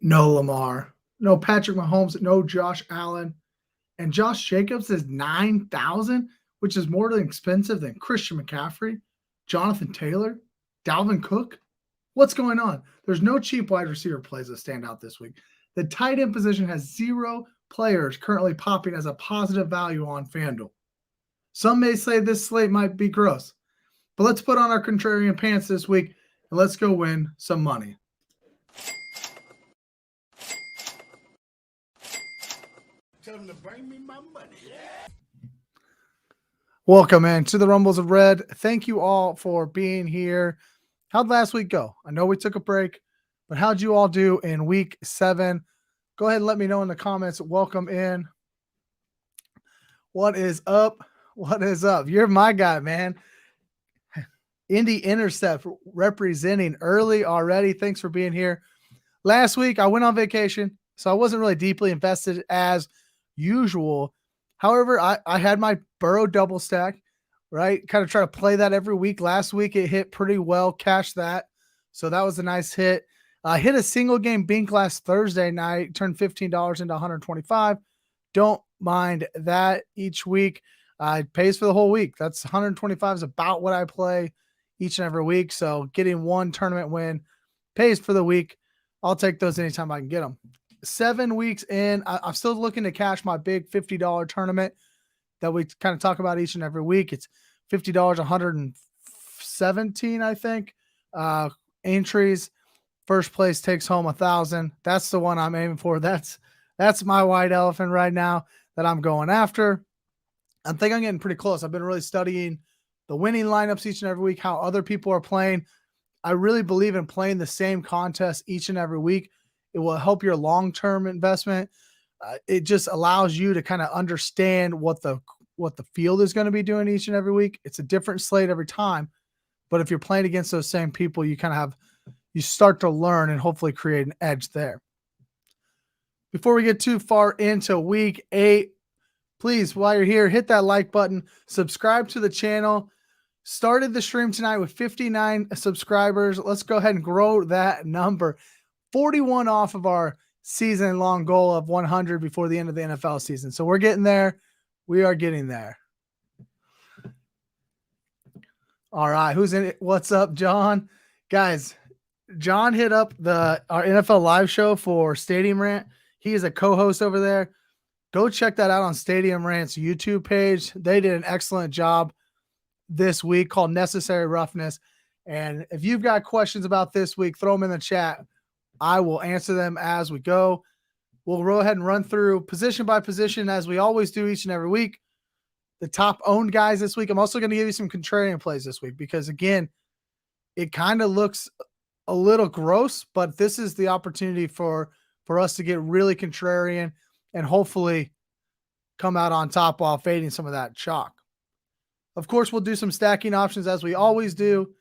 No Lamar, no Patrick Mahomes, no Josh Allen, and Josh Jacobs is 9,000, which is more expensive than Christian McCaffrey, Jonathan Taylor, Dalvin Cook. What's going on? There's no cheap wide receiver plays that stand out this week. The tight end position has 0 players currently popping as a positive value on FanDuel. Some may say this slate might be gross, but let's put on our contrarian pants this week and let's go win some money. Tell them to bring me my money. Welcome in to the Rumbles of Red. Thank you all for being here. How'd last week go? I know we took a break, but how'd you all do in week 7? Go ahead and let me know in the comments. Welcome in. What is up? What is up? You're my guy, man. Indy Intercept representing early already. Thanks for being here. Last week, I went on vacation, so I wasn't really deeply invested as usual. However, I had my Burrow double stack, right? Kind of try to play that every week. Last week, it hit pretty well. Cashed that. So that was a nice hit. I hit a single game bink last Thursday night, turned $15 into $125. Don't mind that each week. It pays for the whole week. That's $125 is about what I play each and every week. So getting one tournament win pays for the week. I'll take those anytime I can get them. 7 weeks in, I'm still looking to cash my big $50 tournament that we kind of talk about each and every week. It's $50, 117, I think. Entries. First place takes home 1,000. That's the one I'm aiming for. That's my white elephant right now that I'm going after. I think I'm getting pretty close. I've been really studying the winning lineups each and every week, how other people are playing. I really believe in playing the same contest each and every week. It will help your long-term investment. It just allows you to kind of understand what the field is going to be doing each and every week. It's a different slate every time, but if you're playing against those same people, you start to learn and hopefully create an edge there. Before we get too far into week 8, please, while you're here, hit that like button, subscribe to the channel. Started the stream tonight with 59 subscribers. Let's go ahead and grow that number. 41 off of our season-long goal of 100 before the end of the NFL season. So we're getting there. We are getting there. All right, who's in it? What's up, John? Guys, John hit up our NFL live show for Stadium Rant. He is a co-host over there. Go check that out on Stadium Rant's YouTube page. They did an excellent job this week called Necessary Roughness. And if you've got questions about this week, throw them in the chat. I will answer them as we go. We'll go ahead and run through position by position as we always do each and every week. The top owned guys this week. I'm also going to give you some contrarian plays this week because, again, it kind of looks a little gross, but this is the opportunity for us to get really contrarian and hopefully come out on top while fading some of that chalk. Of course, we'll do some stacking options as we always do,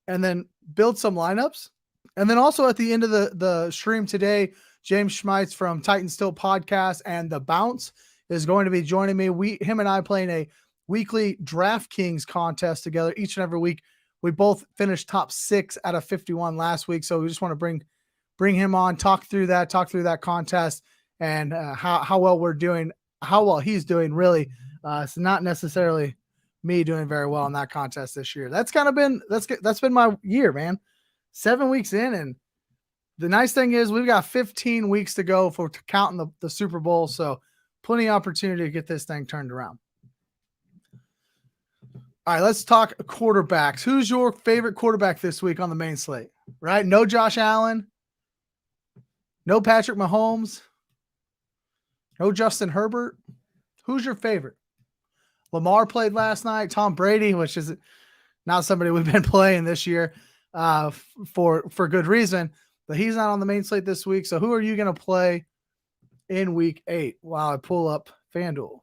and then build some lineups. And then also at the end of the stream today, James Schmeits from Titan Still Podcast and The Bounce is going to be joining me. Him and I playing a weekly DraftKings contest together each and every week. We both finished top 6 out of 51 last week. So we just want to bring him on, talk through that contest and how well we're doing, how well he's doing really. It's not necessarily me doing very well in that contest this year. That's been my year, man. 7 weeks in, and the nice thing is we've got 15 weeks to go for counting the Super Bowl, so plenty of opportunity to get this thing turned around. All right, let's talk quarterbacks. Who's your favorite quarterback this week on the main slate? Right? No Josh Allen, no Patrick Mahomes, no Justin Herbert. Who's your favorite? Lamar played last night. Tom Brady, which is not somebody we've been playing this year. For good reason, but he's not on the main slate this week. So who are you going to play in week 8 while I pull up FanDuel?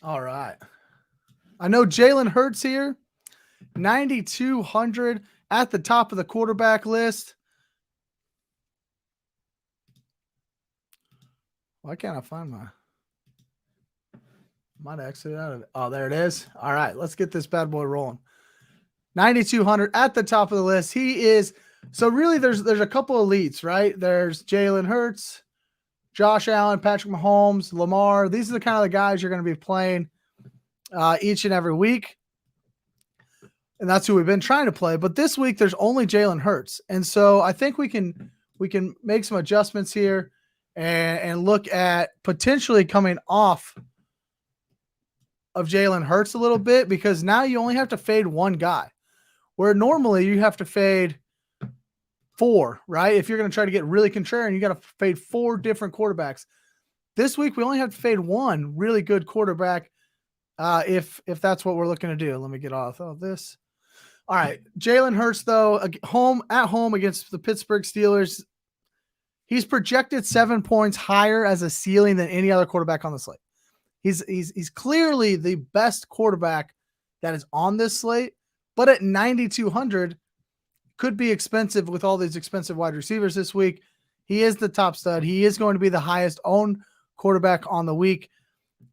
All right. I know Jalen Hurts here, 9,200 at the top of the quarterback list. Why can't I find my... Might exit out of it. Oh, there it is. All right, let's get this bad boy rolling. 9,200 at the top of the list. He is, so really there's a couple elites, right? There's Jalen Hurts, Josh Allen, Patrick Mahomes, Lamar. These are the kind of the guys you're going to be playing each and every week. And that's who we've been trying to play. But this week there's only Jalen Hurts. And so I think we can make some adjustments here and look at potentially coming off of Jalen Hurts a little bit, because now you only have to fade one guy, where normally you have to fade 4, right? If you're going to try to get really contrarian, you got to fade 4 different quarterbacks. This week, we only have to fade one really good quarterback if that's what we're looking to do. Let me get off of this. All right. Jalen Hurts, though, at home against the Pittsburgh Steelers, he's projected 7 points higher as a ceiling than any other quarterback on the slate. He's clearly the best quarterback that is on this slate, but at 9,200 could be expensive with all these expensive wide receivers this week. He is the top stud. He is going to be the highest owned quarterback on the week.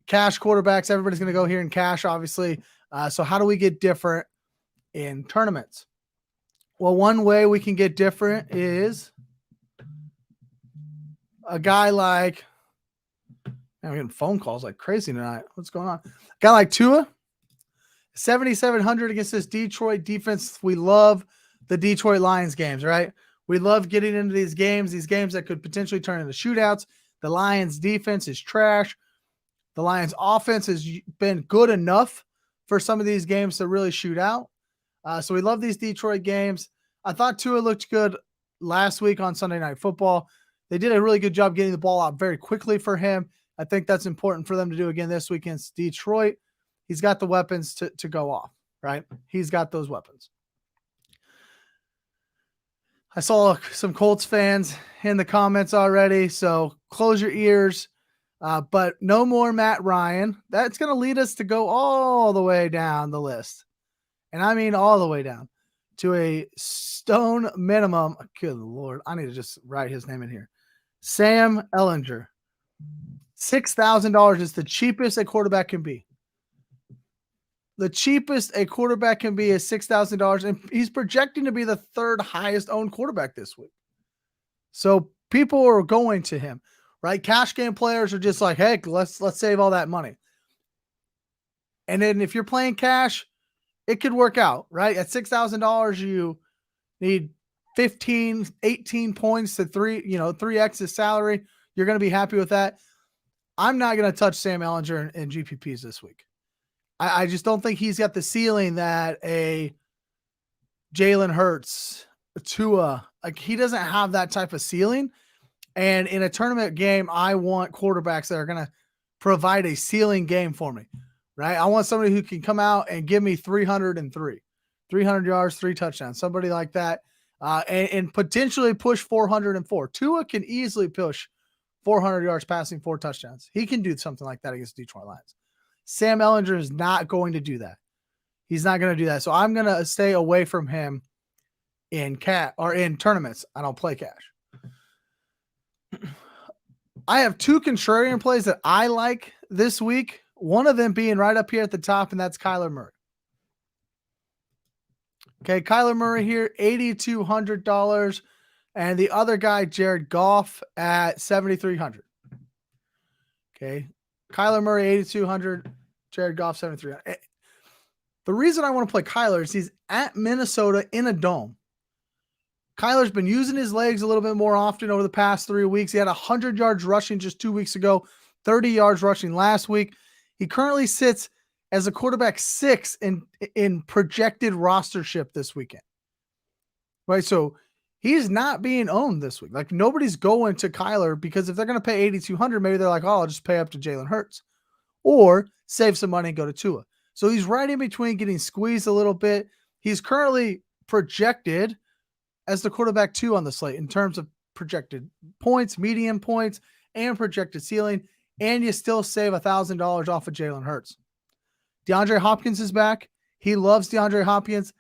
Cash quarterbacks, everybody's going to go here in cash, obviously. So how do we get different in tournaments? Well, one way we can get different is a guy like, I'm getting phone calls like crazy tonight. What's going on? A guy like Tua, 7,700 against this Detroit defense. We love the Detroit Lions games, right? We love getting into these games that could potentially turn into shootouts. The Lions defense is trash. The Lions offense has been good enough for some of these games to really shoot out. So we love these Detroit games. I thought Tua looked good last week on Sunday Night Football. They did a really good job getting the ball out very quickly for him. I think that's important for them to do again this week against Detroit. He's got the weapons to go off, right? He's got those weapons. I saw some Colts fans in the comments already, so close your ears. But no more Matt Ryan. That's going to lead us to go all the way down the list. And I mean all the way down to a stone minimum. Good Lord, I need to just write his name in here. Sam Ehlinger. $6,000 is the cheapest a quarterback can be. The cheapest a quarterback can be is $6,000, and he's projecting to be the third highest owned quarterback this week. So people are going to him, right? Cash game players are just like, hey, let's save all that money. And then if you're playing cash, it could work out, right? At $6,000, you need 15, 18 points to 3x his salary. You're going to be happy with that. I'm not going to touch Sam Ehlinger in GPPs this week. I just don't think he's got the ceiling that a Jalen Hurts, Tua, like he doesn't have that type of ceiling. And in a tournament game, I want quarterbacks that are going to provide a ceiling game for me, right? I want somebody who can come out and give me 303, 300 yards, 3 touchdowns, somebody like that, and potentially push 404. Tua can easily push 400 yards passing, 4 touchdowns. He can do something like that against the Detroit Lions. Sam Ehlinger is not going to do that. He's not going to do that. So I'm going to stay away from him in tournaments. I don't play cash. I have 2 contrarian plays that I like this week. One of them being right up here at the top, and that's Kyler Murray. Okay, Kyler Murray here, $8,200. And the other guy, Jared Goff, at $7,300. Okay, Kyler Murray, $8,200. Jared Goff, $7,300. The reason I want to play Kyler is he's at Minnesota in a dome. Kyler's been using his legs a little bit more often over the past 3 weeks. He had 100 yards rushing just 2 weeks ago, 30 yards rushing last week. He currently sits as a quarterback 6 in projected rostership this weekend. Right, so he's not being owned this week. Like nobody's going to Kyler because if they're going to pay $8,200, maybe they're like, oh, I'll just pay up to Jalen Hurts or save some money and go to Tua. So he's right in between getting squeezed a little bit. He's currently projected as the quarterback 2 on the slate in terms of projected points, median points, and projected ceiling. And you still save $1,000 off of Jalen Hurts. DeAndre Hopkins is back. He loves DeAndre Hopkins.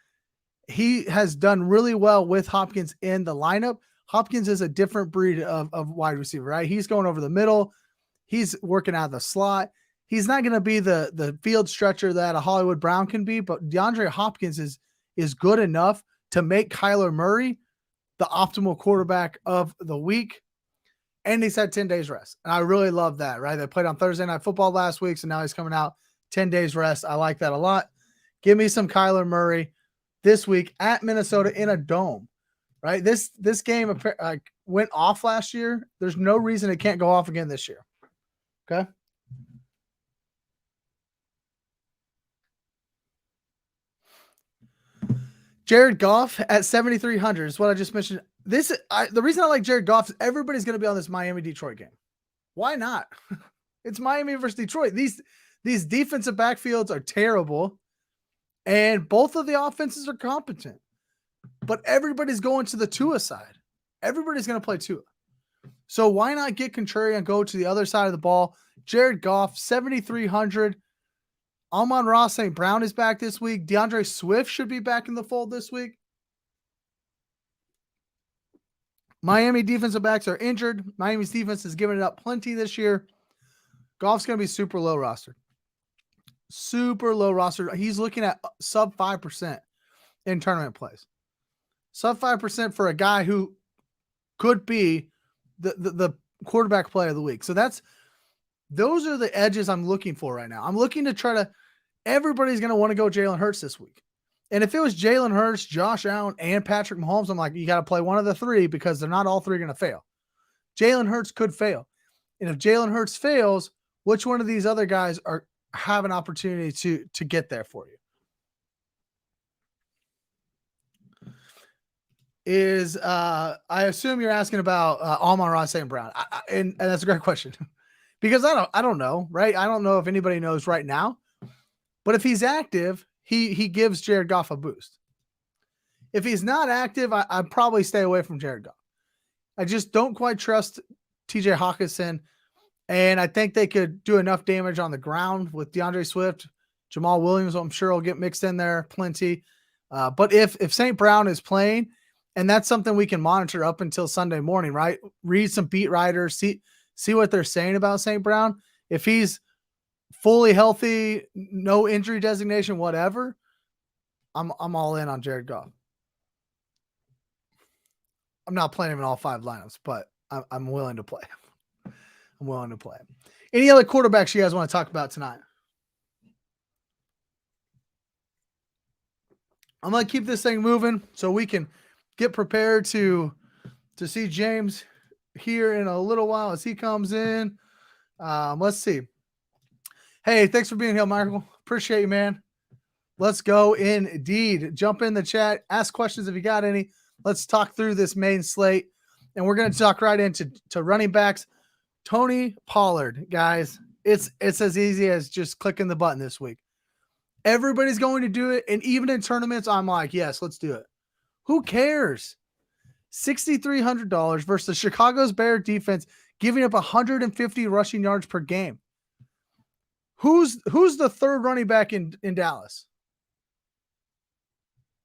He has done really well with Hopkins in the lineup. Hopkins is a different breed of wide receiver, right? He's going over the middle. He's working out of the slot. He's not going to be the field stretcher that a Hollywood Brown can be, but DeAndre Hopkins is is good enough to make Kyler Murray the optimal quarterback of the week. And he's had 10 days rest. And I really love that, right? They played on Thursday Night Football last week, so now he's coming out 10 days rest. I like that a lot. Give me some Kyler Murray this week at Minnesota in a dome, right? This game went off last year. There's no reason it can't go off again this year. Okay? Jared Goff at 7,300 is what I just mentioned. The reason I like Jared Goff is everybody's going to be on this Miami-Detroit game. Why not? It's Miami versus Detroit. These defensive backfields are terrible, and both of the offenses are competent. But everybody's going to the Tua side. Everybody's going to play Tua. So why not get contrarian and go to the other side of the ball? Jared Goff, 7,300. Amon-Ra St. Brown is back this week. DeAndre Swift should be back in the fold this week. Miami defensive backs are injured. Miami's defense has given it up plenty this year. Goff's going to be super low rostered. Super low rostered. He's looking at sub 5% in tournament plays. Sub 5% for a guy who could be the quarterback play of the week. So those are the edges I'm looking for right now. I'm looking to try to – everybody's going to want to go Jalen Hurts this week. And if it was Jalen Hurts, Josh Allen, and Patrick Mahomes, I'm like, you got to play one of the three because they're not all three going to fail. Jalen Hurts could fail. And if Jalen Hurts fails, which one of these other guys have an opportunity to get there for you? I assume you're asking about Amon-Ra St. Brown. And that's a great question. Because I don't know, right? I don't know if anybody knows right now. But if he's active, he gives Jared Goff a boost. If he's not active, I'd probably stay away from Jared Goff. I just don't quite trust TJ Hawkinson. And I think they could do enough damage on the ground with DeAndre Swift. Jamal Williams, I'm sure, will get mixed in there plenty. But if St. Brown is playing, and that's something we can monitor up until Sunday morning, right? Read some beat writers, see what they're saying about St. Brown. If he's fully healthy, no injury designation, whatever, I'm all in on Jared Goff. I'm not playing him in all 5 lineups, but I'm willing to play him. I'm willing to play him. Any other quarterbacks you guys want to talk about tonight? I'm going to keep this thing moving so we can get prepared to see James here in a little while as he comes in. Let's see. Hey, thanks for being here, Michael. Appreciate you, man. Let's go indeed. Jump in the chat. Ask questions if you got any. Let's talk through this main slate. And we're going to talk right into running backs. Tony Pollard, guys. It's as easy as just clicking the button this week. Everybody's going to do it. And even in tournaments, I'm like, yes, let's do it. Who cares? $6,300 versus Chicago's Bears defense giving up 150 rushing yards per game. Who's the third running back in Dallas?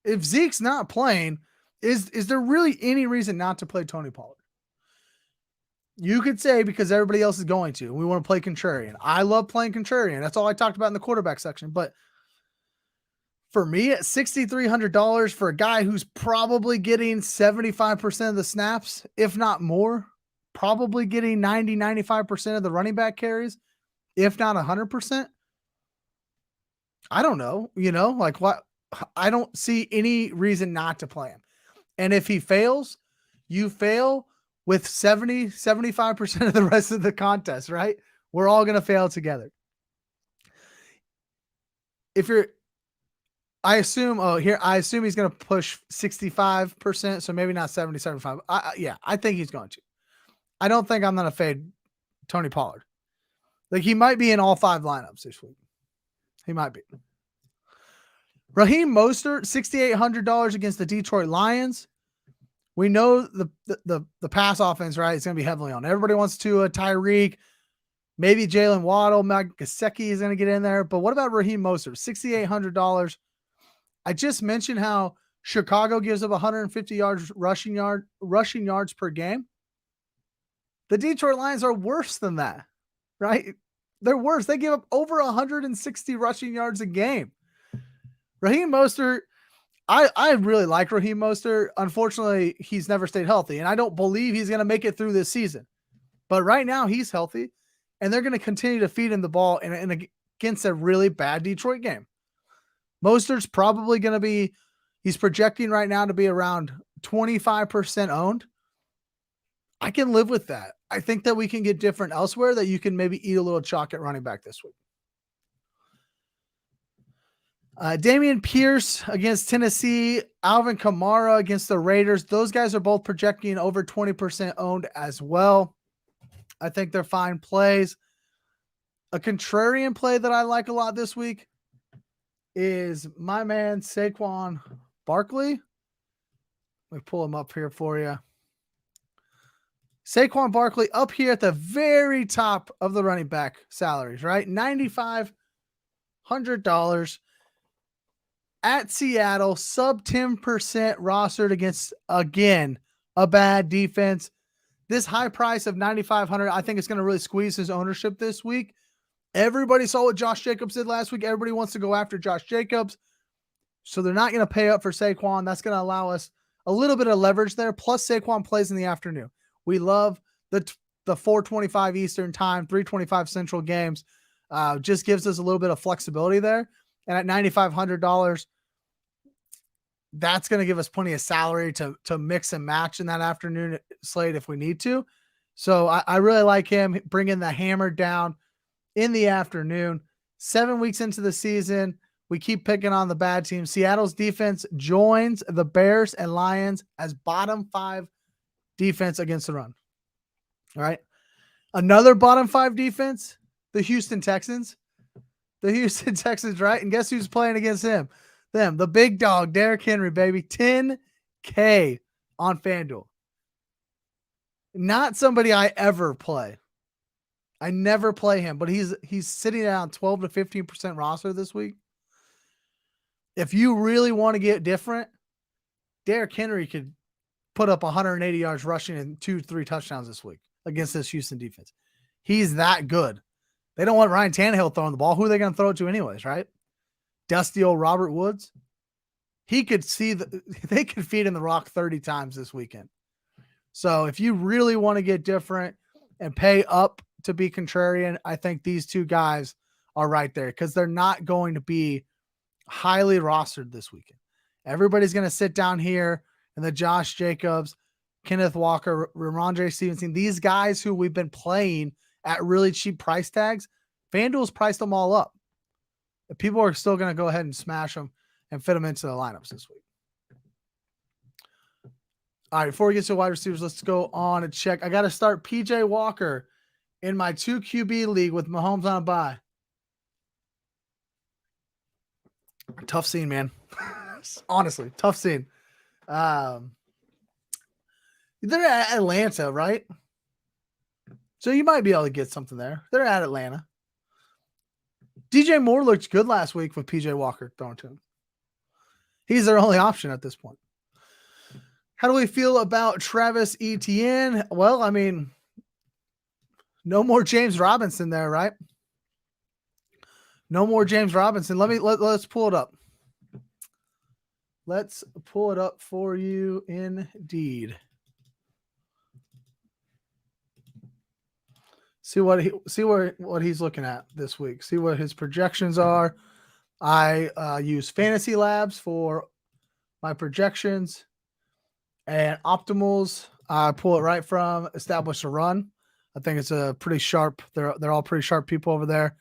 If Zeke's not playing, is there really any reason not to play Tony Pollard? You could say because everybody else is going to. We want to play contrarian. I love playing contrarian. That's all I talked about in the quarterback section. But for me, at $6,300 for a guy who's probably getting 75% of the snaps, if not more, probably getting 90, 95% of the running back carries, if not 100%. I don't know, like what? I don't see any reason not to play him. And if he fails, you fail with 70, 75% of the rest of the contest, right? We're all going to fail together. I assume he's going to push 65%, so maybe not 70, 75. I think he's going to. I don't think I'm going to fade Tony Pollard. Like, he might be in all 5 lineups this week. He might be. Raheem Mostert, $6,800 against the Detroit Lions. We know the pass offense, right? It's going to be heavily on. Everybody wants to Tyreek. Maybe Jalen Waddle, Mike Gesicki is going to get in there. But what about Raheem Mostert? $6,800. I just mentioned how Chicago gives up 150 rushing yards per game. The Detroit Lions are worse than that, right? They're worse. They give up over 160 rushing yards a game. Raheem Mostert, I really like Raheem Mostert. Unfortunately, he's never stayed healthy, and I don't believe he's going to make it through this season. But right now, he's healthy, and they're going to continue to feed him the ball against a really bad Detroit game. Mostert's probably going to be, he's projecting right now to be around 25% owned. I can live with that. I think that we can get different elsewhere, that you can maybe eat a little chalk at running back this week. Dameon Pierce against Tennessee, Alvin Kamara against the Raiders. Those guys are both projecting over 20% owned as well. I think they're fine plays. A contrarian play that I like a lot this week is my man Saquon Barkley. Let me pull him up here for you. Saquon Barkley up here at the very top of the running back salaries, right? $9,500 at Seattle, sub 10% rostered against, again, a bad defense. This high price of $9,500, I think it's going to really squeeze his ownership this week. Everybody saw what Josh Jacobs did last week. Everybody wants to go after Josh Jacobs. So they're not going to pay up for Saquon. That's going to allow us a little bit of leverage there. Plus, Saquon plays in the afternoon. We love the 4:25 Eastern time, 3:25 Central games. Just gives us a little bit of flexibility there. And at $9,500, that's going to give us plenty of salary to mix and match in that afternoon slate if we need to. So I really like him bringing the hammer down in the afternoon. 7 weeks into the season, we keep picking on the bad team. Seattle's defense joins the Bears and Lions as bottom 5 defense against the run. All right. Another bottom 5 defense, the Houston Texans. The Houston Texans, right? And guess who's playing against him? Them, the big dog, Derrick Henry, baby. 10K on FanDuel. Not somebody I ever play. I never play him, but he's sitting around 12 to 15% roster this week. If you really want to get different, Derrick Henry could put up 180 yards rushing and 2-3 touchdowns this week against this Houston defense. He's that good. They don't want Ryan Tannehill throwing the ball. Who are they going to throw it to anyways, right? Dusty old Robert Woods. He could see they could feed him the rock 30 times this weekend. So if you really want to get different and pay up to be contrarian, I think these two guys are right there because they're not going to be highly rostered this weekend. Everybody's going to sit down here and the Josh Jacobs, Kenneth Walker, Ramondre Stevenson, these guys who we've been playing at really cheap price tags, FanDuel's priced them all up. People are still going to go ahead and smash them and fit them into the lineups this week. All right, before we get to wide receivers, let's go on and check. I got to start PJ Walker in my 2 QB league with Mahomes on a bye. Tough scene, man. Honestly, tough scene. They're at Atlanta, right? So you might be able to get something there. They're at Atlanta. DJ Moore looked good last week with PJ Walker throwing to him. He's their only option at this point. How do we feel about Travis Etienne? Well, I mean, no more James Robinson there, right? No more James Robinson. Let's pull it up. Let's pull it up for you indeed. See what he's looking at this week. See what his projections are. I use Fantasy Labs for my projections and optimals. I pull it right from Establish a Run. I think it's a pretty sharp. They're all pretty sharp people over there.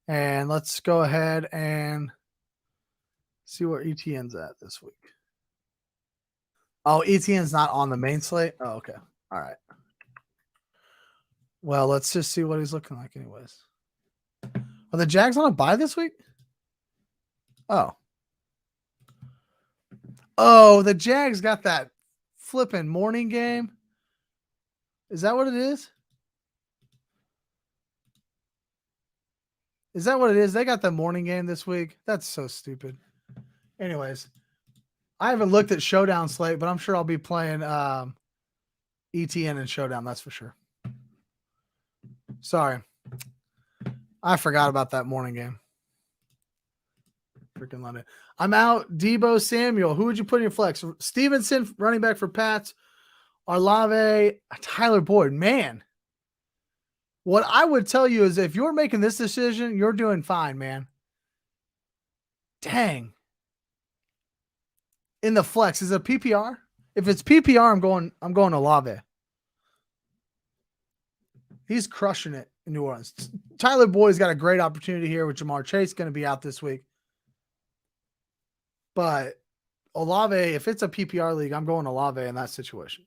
And let's go ahead and see where ETN's at this week. Oh, ETN's not on the main slate. Oh, okay. All right. Well, let's just see what he's looking like anyways. Are the Jags on a bye this week? Oh. Oh, the Jags got that flipping morning game. Is that what it is? Is that what it is? They got the morning game this week. That's so stupid. Anyways, I haven't looked at Showdown slate, but I'm sure I'll be playing ETN and Showdown. That's for sure. Sorry. I forgot about that morning game. freaking love it. I'm out. Debo Samuel. Who would you put in your flex? Stevenson, running back for Pats. Arlave, Tyler Boyd. Man, what I would tell you is if you're making this decision, you're doing fine, man. Dang. In the flex, is it PPR? If it's PPR, I'm going Olave. He's crushing it in New Orleans. Tyler Boyd's got a great opportunity here with Jamar Chase going to be out this week. But Olave, if it's a PPR league, I'm going Olave in that situation.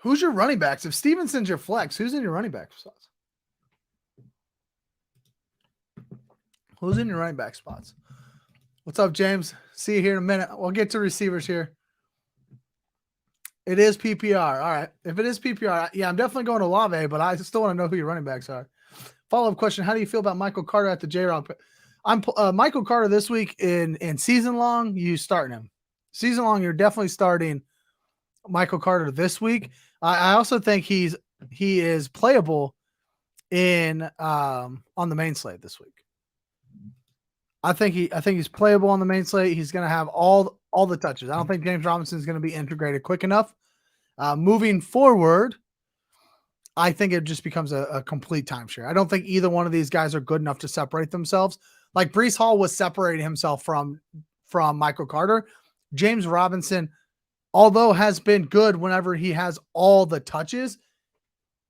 Who's your running backs? If Stevenson's your flex, who's in your running back spots? Who's in your running back spots? What's up, James? See you here in a minute. We'll get to receivers here. It is PPR. All right. If it is PPR, yeah, I'm definitely going to Olave, but I still want to know who your running backs are. Follow-up question. How do you feel about Michael Carter at the J-Rock? I'm Michael Carter this week in season long. You starting him. Season long, you're definitely starting Michael Carter this week. I also think he is playable in on the main slate this week. I think he's playable on the main slate. He's going to have all the touches. I don't think James Robinson is going to be integrated quick enough. Moving forward, I think it just becomes a complete timeshare. I don't think either one of these guys are good enough to separate themselves. Like Breece Hall was separating himself from Michael Carter. James Robinson, although has been good whenever he has all the touches,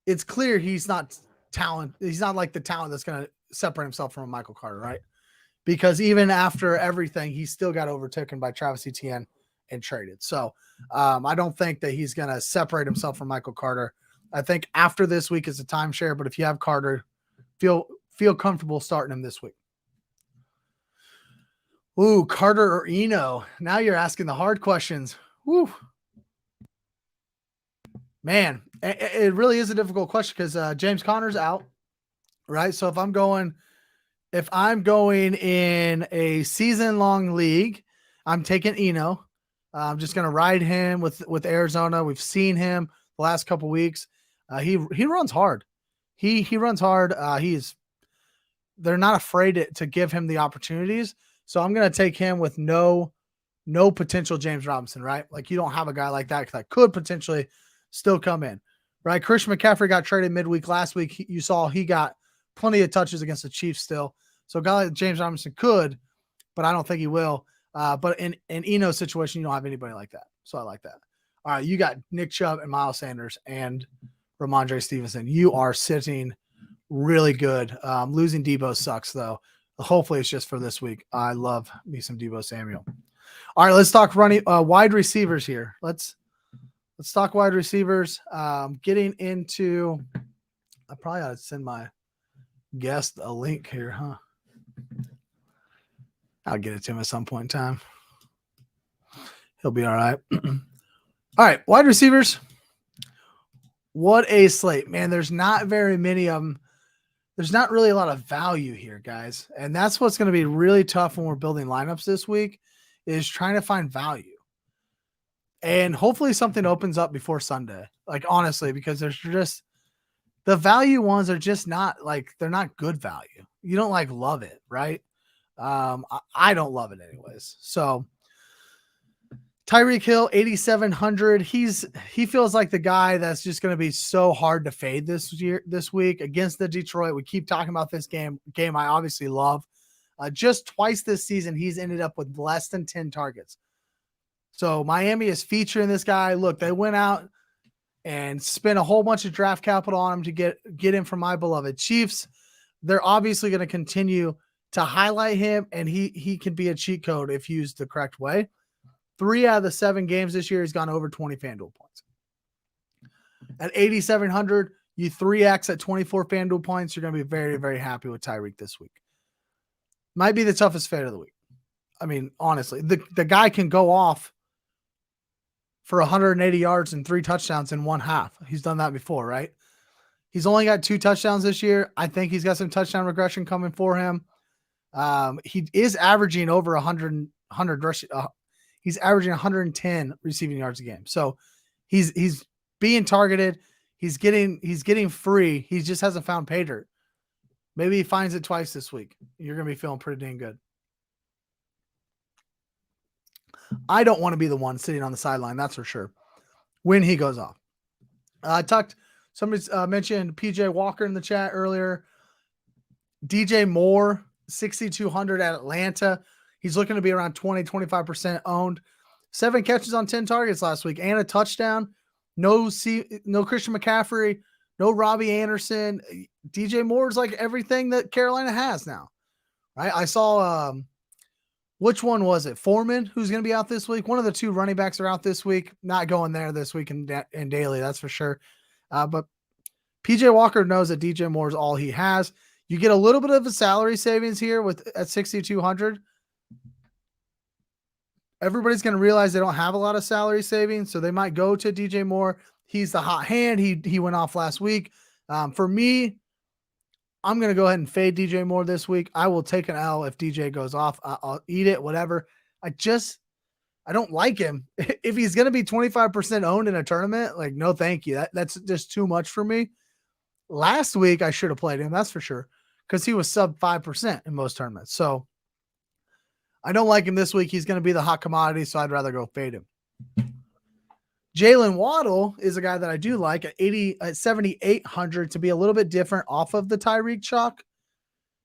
it's clear he's not talent. He's not like the talent that's going to separate himself from Michael Carter, right? Because even after everything, he still got overtaken by Travis Etienne and traded. So I don't think that he's going to separate himself from Michael Carter. I think after this week is a timeshare, but if you have Carter, feel comfortable starting him this week. Ooh, Carter or Eno. Now you're asking the hard questions. Woo. Man, it really is a difficult question because James Conner's out, right? So if I'm going in a season-long league, I'm taking Eno. I'm just going to ride him with Arizona. We've seen him the last couple weeks. He runs hard. He runs hard. They're not afraid to give him the opportunities. So I'm going to take him with no potential James Robinson, right? Like you don't have a guy like that that could potentially still come in, right? Christian McCaffrey got traded midweek last week. You saw he got plenty of touches against the Chiefs still. So a guy like James Robinson could, but I don't think he will. But in Eno's situation, you don't have anybody like that. So I like that. All right, you got Nick Chubb and Miles Sanders and Ramondre Stevenson. You are sitting really good. Losing Debo sucks, though. Hopefully it's just for this week. I love me some Debo Samuel. All right, let's talk wide receivers here. Let's talk wide receivers. Getting into – I probably ought to send my guest a link here, huh? I'll get it to him at some point in time. He'll be all right. All right, wide receivers. What a slate. Man, there's not very many of them. There's not really a lot of value here, guys. And that's what's going to be really tough when we're building lineups this week is trying to find value. And hopefully something opens up before Sunday. Like, honestly, because there's just – the value ones are just not, like, they're not good value. You don't, like, love it, right? I don't love it anyways. So Tyreek Hill, 8,700. He feels like the guy that's just going to be so hard to fade this week against the Detroit. We keep talking about this game I obviously love. Just twice this season, he's ended up with less than 10 targets. So Miami is featuring this guy. Look, they went out and spent a whole bunch of draft capital on him to get him from my beloved Chiefs. They're obviously going to continue to highlight him, and he can be a cheat code if used the correct way. 3 out of the 7 games this year, he's gone over 20 FanDuel points. At 8,700, you 3X at 24 FanDuel points. You're going to be very, very happy with Tyreek this week. Might be the toughest fade of the week. I mean, honestly, the guy can go off for 180 yards and 3 touchdowns in one half. He's done that before, right? He's only got 2 touchdowns this year. I think he's got some touchdown regression coming for him. He is averaging over 100 rush. He's averaging 110 receiving yards a game. So he's being targeted. He's getting free. He just hasn't found pay dirt. Maybe he finds it twice this week. You're going to be feeling pretty dang good. I don't want to be the one sitting on the sideline, that's for sure, when he goes off. Somebody mentioned PJ Walker in the chat earlier. DJ Moore, 6,200 at Atlanta. He's looking to be around 20-25% owned. 7 catches on 10 targets last week and a touchdown. No Christian McCaffrey, no Robbie Anderson. DJ Moore's like everything that Carolina has now, right? I saw, which one was it? Foreman, who's going to be out this week. One of the 2 running backs are out this week. Not going there this week in daily, that's for sure. But PJ Walker knows that DJ Moore is all he has. You get a little bit of a salary savings here at 6,200. Everybody's going to realize they don't have a lot of salary savings, so they might go to DJ Moore. He's the hot hand. He went off last week. For me, I'm going to go ahead and fade DJ Moore this week. I will take an L if DJ goes off. I'll eat it, whatever. I don't like him. If he's going to be 25% owned in a tournament, like, no, thank you. That's just too much for me. Last week, I should have played him, that's for sure, because he was sub 5% in most tournaments. So I don't like him this week. He's going to be the hot commodity, so I'd rather go fade him. Jalen Waddle is a guy that I do like at 7,800 to be a little bit different off of the Tyreek chalk.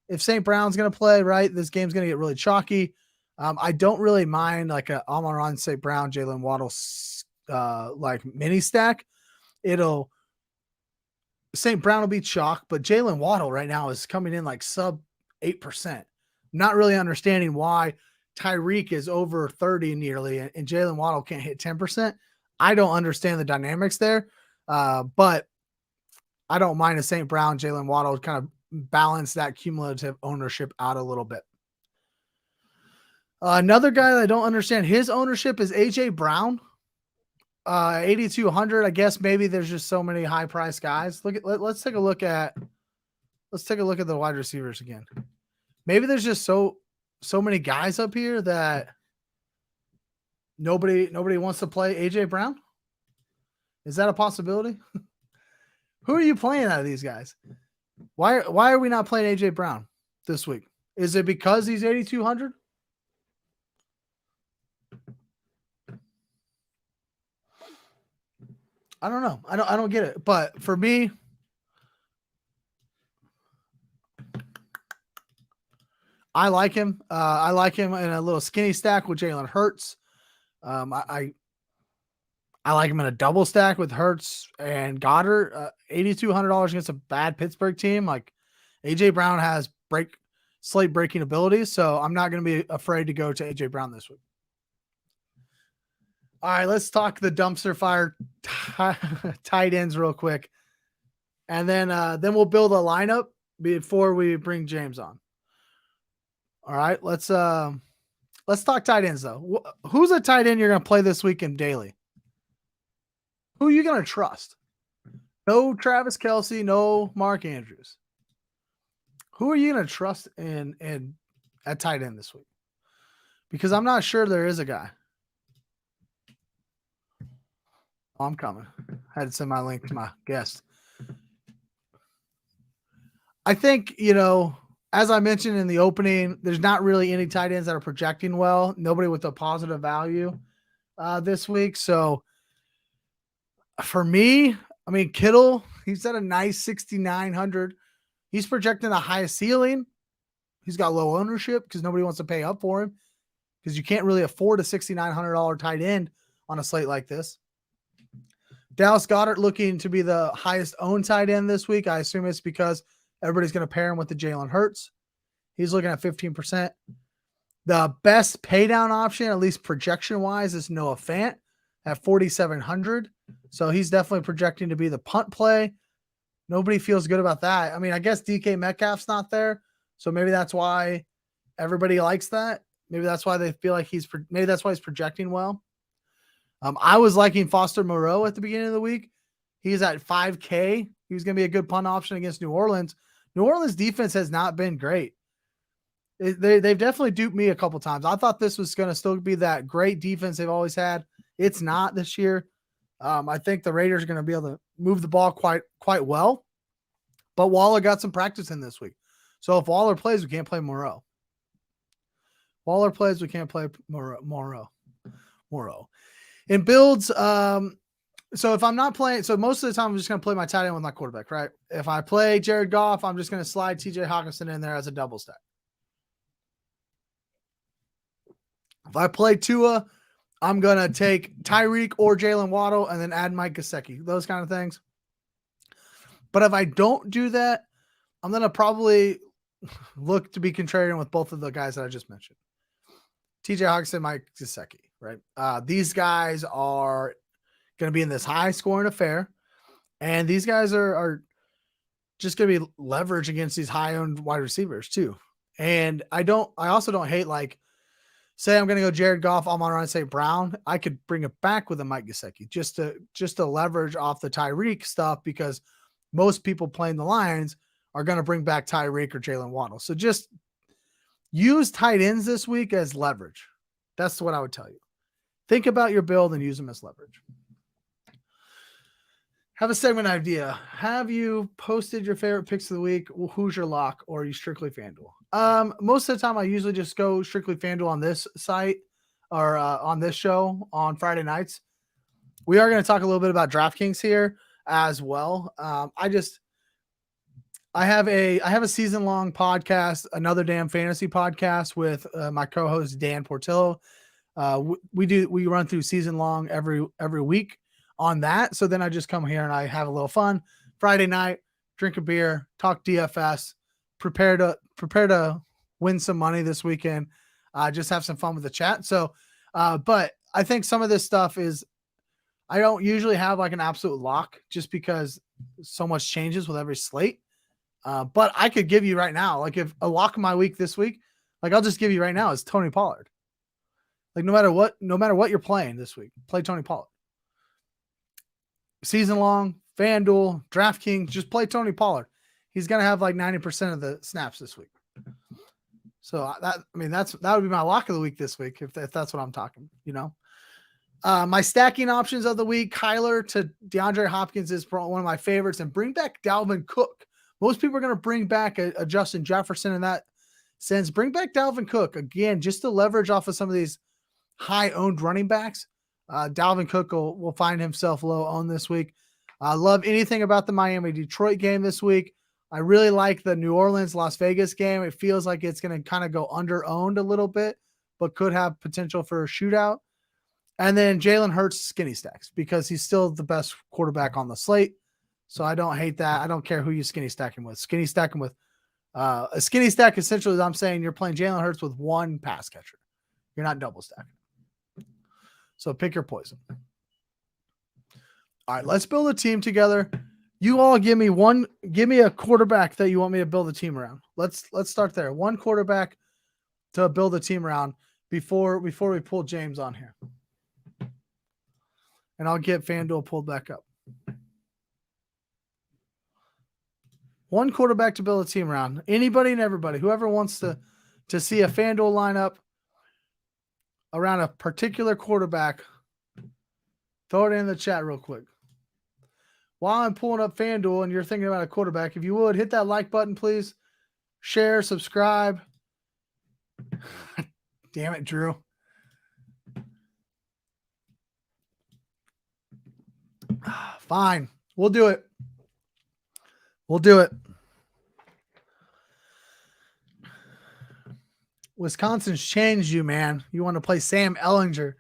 If St. Brown's going to play, right, this game's going to get really chalky. I don't really mind like a Amon-Ra St. Brown, Jalen Waddle like mini stack. St. Brown will be chalk, but Jalen Waddle right now is coming in like sub 8%. Not really understanding why Tyreek is over 30 nearly and Jalen Waddle can't hit 10%. I don't understand the dynamics there, but I don't mind a St. Brown, Jalen Waddle kind of balance that cumulative ownership out a little bit. Another guy that I don't understand his ownership is AJ Brown. 8,200. I guess maybe there's just so many high price guys. Let's take a look at the wide receivers again. Maybe there's just so many guys up here that nobody wants to play AJ Brown. Is that a possibility? Who are you playing out of these guys? Why are we not playing AJ Brown this week? Is it because he's 8,200? I don't know. I don't get it. But for me, I like him. I like him in a little skinny stack with Jalen Hurts. I like him in a double stack with Hurts and Goddard. $8,200 against a bad Pittsburgh team. Like AJ Brown has slate breaking abilities, so I'm not going to be afraid to go to AJ Brown this week. All right, let's talk the dumpster fire tight ends real quick, and then we'll build a lineup before we bring James on. All right, let's talk tight ends though. Who's a tight end you're going to play this week in daily? Who are you going to trust? No Travis Kelce, no Mark Andrews. Who are you going to trust in at tight end this week? Because I'm not sure there is a guy. Oh, I'm coming. I had to send my link to my guest. I think, as I mentioned in the opening, there's not really any tight ends that are projecting well. Nobody with a positive value this week. So for me, I mean, Kittle, he's at a nice 6,900. He's projecting the highest ceiling. He's got low ownership because nobody wants to pay up for him because you can't really afford a $6,900 tight end on a slate like this. Dallas Goedert looking to be the highest owned tight end this week. I assume it's because everybody's going to pair him with the Jalen Hurts. He's looking at 15%. The best pay down option, at least projection wise, is Noah Fant at 4,700. So he's definitely projecting to be the punt play. Nobody feels good about that. I mean, I guess DK Metcalf's not there. So maybe that's why everybody likes that. Maybe that's why they feel like maybe that's why he's projecting well. I was liking Foster Moreau at the beginning of the week. He's at 5K. He was going to be a good punt option against New Orleans. New Orleans defense has not been great. They've definitely duped me a couple times. I thought this was going to still be that great defense they've always had. It's not this year. I think the Raiders are going to be able to move the ball quite well. But Waller got some practice in this week. So if Waller plays, we can't play Moreau. Waller plays, we can't play Moreau. In builds, so if I'm not playing, so most of the time I'm just going to play my tight end with my quarterback, right? If I play Jared Goff, I'm just going to slide TJ Hawkinson in there as a double stack. If I play Tua, I'm going to take Tyreek or Jalen Waddle and then add Mike Gesicki, those kind of things. But if I don't do that, I'm going to probably look to be contrarian with both of the guys that I just mentioned. TJ Hawkinson, Mike Gesicki, right? These guys are going to be in this high scoring affair. And these guys are just going to be leverage against these high owned wide receivers too. And I also don't hate, like, say I'm going to go Jared Goff, Amon-Ra St. Brown. I could bring it back with a Mike Gesicki just to leverage off the Tyreek stuff, because most people playing the Lions are going to bring back Tyreek or Jalen Waddle. So just use tight ends this week as leverage. That's what I would tell you. Think about your build and use them as leverage. Have a segment idea. Have you posted your favorite picks of the week? Who's your lock, or are you strictly FanDuel? Most of the time I usually just go strictly FanDuel on this site or on this show on Friday nights. We are going to talk a little bit about DraftKings here as well. I have a season-long podcast, Another Damn Fantasy podcast with my co-host Dan Portillo. We run through season-long every week on that. So then I just come here and I have a little fun Friday night, drink a beer, talk DFS, prepare to win some money this weekend. Just have some fun with the chat. So, but I think some of this stuff is, I don't usually have like an absolute lock just because so much changes with every slate. But I could give you right now, like, if a lock of my week this week, like I'll just give you right now, is Tony Pollard. Like no matter what you're playing this week, play Tony Pollard. Season long, FanDuel, DraftKings, just play Tony Pollard. He's going to have like 90% of the snaps this week. So that would be my lock of the week this week, if that's what I'm talking, you know. My stacking options of the week, Kyler to DeAndre Hopkins is one of my favorites, and bring back Dalvin Cook. Most people are going to bring back a Justin Jefferson in that sense. Bring back Dalvin Cook again, just to leverage off of some of these high owned running backs. Dalvin Cook will find himself low owned this week. I love anything about the Miami-Detroit game this week. I really like the New Orleans-Las Vegas game. It feels like it's going to kind of go under owned a little bit, but could have potential for a shootout. And then Jalen Hurts skinny stacks, because he's still the best quarterback on the slate. So I don't hate that. I don't care who you skinny stack him with. Skinny stack him with a skinny stack. Essentially, is I'm saying you're playing Jalen Hurts with one pass catcher. You're not double stacking. So pick your poison. All right, let's build a team together. You all give me a quarterback that you want me to build a team around. Let's start there. One quarterback to build a team around before we pull James on here. And I'll get FanDuel pulled back up. One quarterback to build a team around. Anybody and everybody, whoever wants to see a FanDuel lineup around a particular quarterback, throw it in the chat real quick. While I'm pulling up FanDuel and you're thinking about a quarterback, if you would, hit that like button, please. Share, subscribe. Damn it, Drew. Fine. We'll do it. Wisconsin's changed you, man. You want to play Sam Ehlinger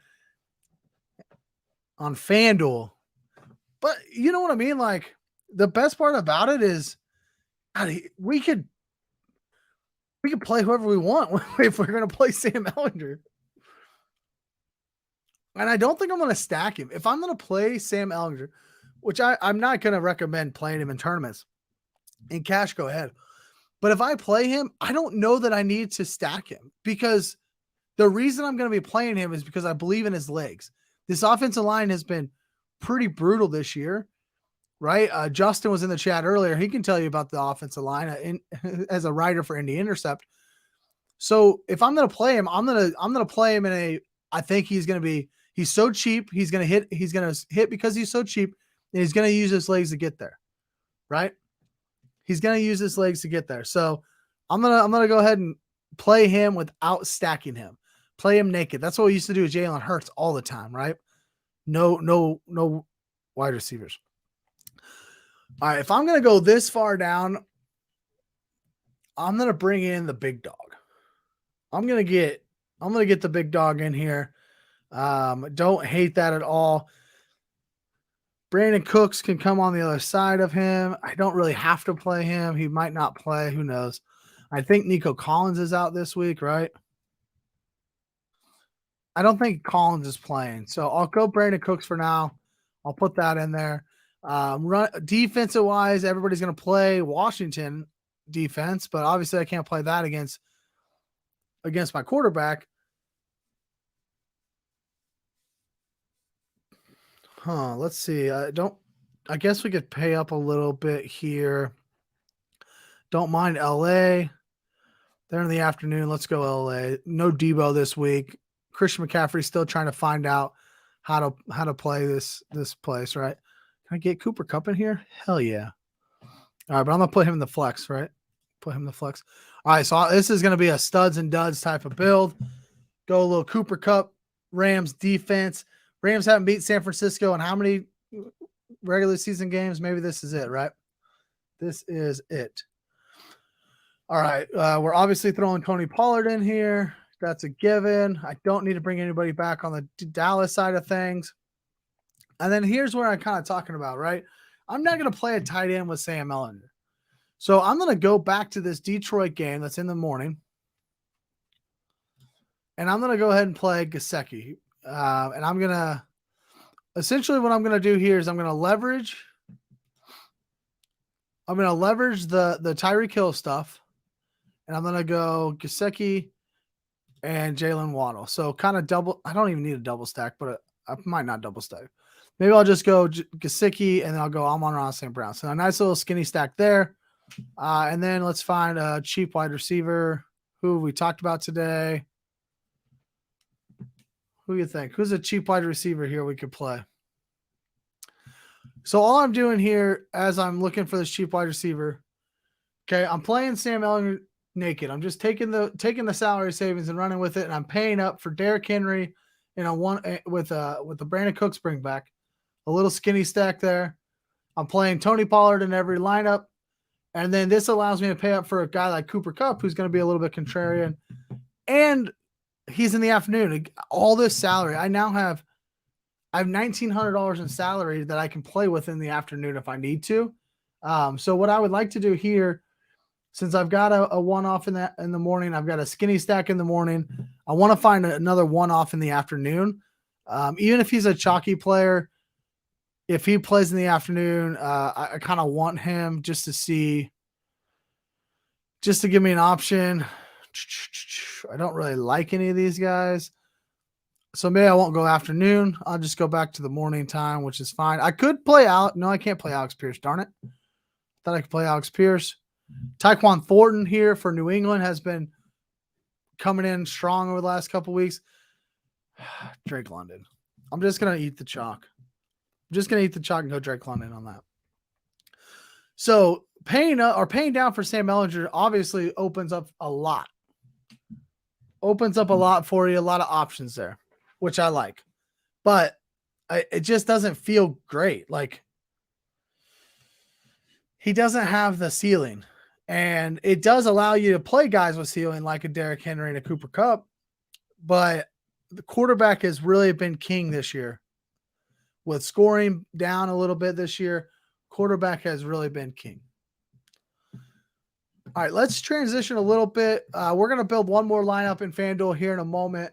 on FanDuel. But you know what I mean? Like, the best part about it is, God, we could play whoever we want if we're going to play Sam Ehlinger. And I don't think I'm going to stack him. If I'm going to play Sam Ehlinger, which I'm not going to recommend playing him in tournaments. In cash, go ahead. But if I play him, I don't know that I need to stack him, because the reason I'm going to be playing him is because I believe in his legs. This offensive line has been pretty brutal this year, right? Justin was in the chat earlier. He can tell you about the offensive line as a writer for Indy Intercept. So if I'm going to play him, I'm going to play him I think he's so cheap. He's going to hit because he's so cheap, and he's going to use his legs to get there, right? He's going to use his legs to get there. So I'm gonna go ahead and play him without stacking him. Play him naked. That's what we used to do with Jalen Hurts all the time, right? No wide receivers. All right, if I'm gonna go this far down, I'm gonna bring in the big dog. I'm gonna get the big dog in here. Don't hate that at all. Brandon Cooks can come on the other side of him. I don't really have to play him. He might not play. Who knows? I think Nico Collins is out this week, right? I don't think Collins is playing. So I'll go Brandon Cooks for now. I'll put that in there. Defensive wise, everybody's going to play Washington defense, but obviously I can't play that against my quarterback. Let's see. I guess we could pay up a little bit here. Don't mind LA. They're in the afternoon. Let's go LA. No Debo this week. Christian McCaffrey's still trying to find out how to play this place, right? Can I get Cooper Kupp in here? Hell yeah. All right, but I'm gonna put him in the flex, right? Put him in the flex. All right, so this is gonna be a studs and duds type of build. Go a little Cooper Kupp, Rams defense. Rams haven't beat San Francisco in how many regular season games? Maybe this is it, right? This is it. All right, we're obviously throwing Tony Pollard in here. That's a given. I don't need to bring anybody back on the Dallas side of things. And then here's where I'm kind of talking about, right? I'm not going to play a tight end with Sam Ehlinger. So I'm going to go back to this Detroit game that's in the morning. And I'm going to go ahead and play Gesicki. And I'm going to – essentially what I'm going to do here is I'm going to leverage the Tyreek Hill stuff. And I'm going to go Gesicki and Jalen Waddle. So kind of double – I don't even need a double stack, but I might not double stack. Maybe I'll just go Gesicki and then I'll go Amon-Ra St. Brown. So a nice little skinny stack there. And then let's find a cheap wide receiver who we talked about today. Who do you think? Who's a cheap wide receiver here we could play? So all I'm doing here as I'm looking for this cheap wide receiver, okay, I'm playing Sam Ehlinger naked. I'm just taking the salary savings and running with it, and I'm paying up for Derrick Henry in a one with the Brandon Cooks bring back. A little skinny stack there. I'm playing Tony Pollard in every lineup. And then this allows me to pay up for a guy like Cooper Kupp, who's going to be a little bit contrarian. And he's in the afternoon. All this salary. I have $1,900 in salary that I can play with in the afternoon if I need to. So what I would like to do here, since I've got a one-off in the morning, I've got a skinny stack in the morning. I want to find another one-off in the afternoon. Even if he's a chalky player, if he plays in the afternoon, I kind of want him just to give me an option. I don't really like any of these guys. So maybe I won't go afternoon. I'll just go back to the morning time, which is fine. I could play out. No, I can't play Alex Pierce. Darn it. Thought I could play Alex Pierce. Tyquan Thornton here for New England has been coming in strong over the last couple weeks. Drake London. I'm just going to eat the chalk. I'm just going to eat the chalk and go Drake London on that. So paying down for Sam Ehlinger obviously opens up a lot. Opens up a lot for you, a lot of options there, which I like. But it just doesn't feel great. Like, he doesn't have the ceiling. And it does allow you to play guys with ceiling like a Derrick Henry and a Cooper Kupp. But the quarterback has really been king this year. With scoring down a little bit this year, quarterback has really been king. All right, let's transition a little bit. We're going to build one more lineup in FanDuel here in a moment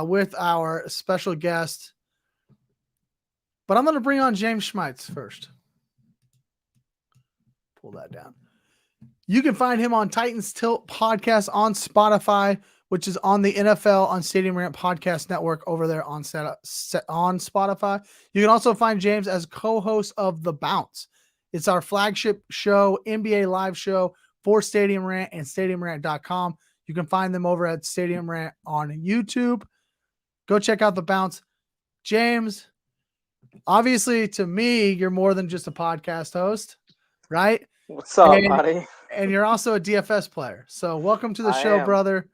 with our special guest. But I'm going to bring on James Schmeits first. Pull that down. You can find him on Titans Tilt Podcast on Spotify, which is on the NFL on Stadium Rant Podcast Network over there on Spotify. You can also find James as co-host of The Bounce. It's our flagship show, NBA live show for Stadium Rant and StadiumRant.com. You can find them over at Stadium Rant on YouTube. Go check out The Bounce. James, obviously to me, you're more than just a podcast host, right? What's up, buddy? and you're also a DFS player. So welcome to the I show, am. brother.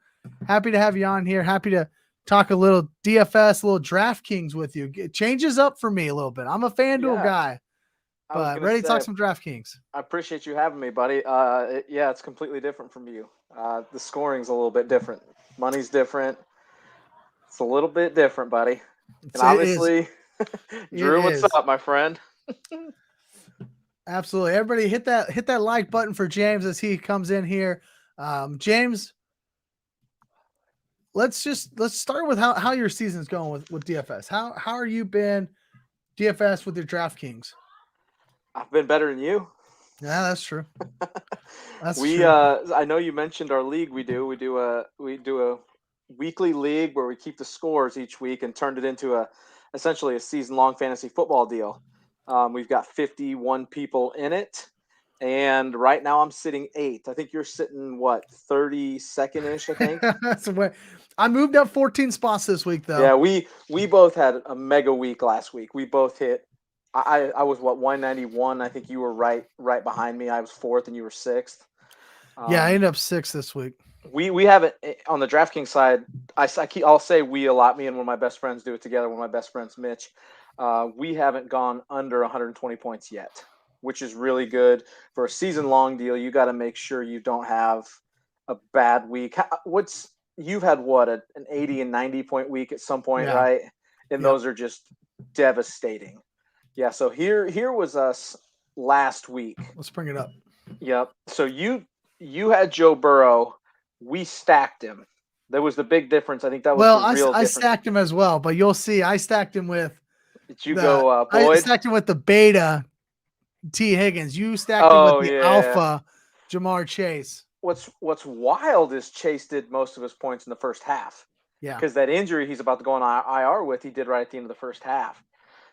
Happy to have you on here. Happy to talk a little DFS, a little DraftKings with you. It changes up for me a little bit. I'm a FanDuel Yeah, guy, I was but gonna ready to talk say some DraftKings. I appreciate you having me, buddy. Yeah, it's completely different from you. The scoring's a little bit different. Money's different. It's a little bit different, buddy. And It is. obviously, It Drew, what's is. up, my friend? Absolutely. Everybody hit that like button for James as he comes in here. James, let's start with how your season's going with DFS. How are you been DFS with your DraftKings? I've been better than you. Yeah, that's true. That's We true. I know you mentioned our league. We do a weekly league where we keep the scores each week and turned it into essentially a season long fantasy football deal. We've got 51 people in it, and right now I'm sitting 8th. I think you're sitting what 32nd ish. I think. That's the way. I moved up 14 spots this week though. Yeah, we both had a mega week last week. We both hit. I was what 191. I think you were right behind me. I was 4th and you were 6th. Yeah, I Um, ended up 6 this week. we haven't on the DraftKings side. I'll say we a lot. Me and one of my best friends do it together. One of my best friends, Mitch. We haven't gone under 120 points yet, which is really good for a season long deal. You got to make sure you don't have a bad week. You've had what an 80 and 90 point week at some point, Yeah. right? And Yep. those are just devastating. Yeah. So here was us last week. Let's bring it up. Yep. So you had Joe Burrow. We stacked him. There was the big difference. I think that was Well, the real I difference. stacked him as well, but you'll see I stacked him with Did you I go Boyd? stacked him with the beta T Higgins. You stacked him with Oh the yeah. alpha Jamar Chase. What's wild is Chase did most of his points in the first half. Yeah. Because that injury he's about to go on IR with, he did right at the end of the first half.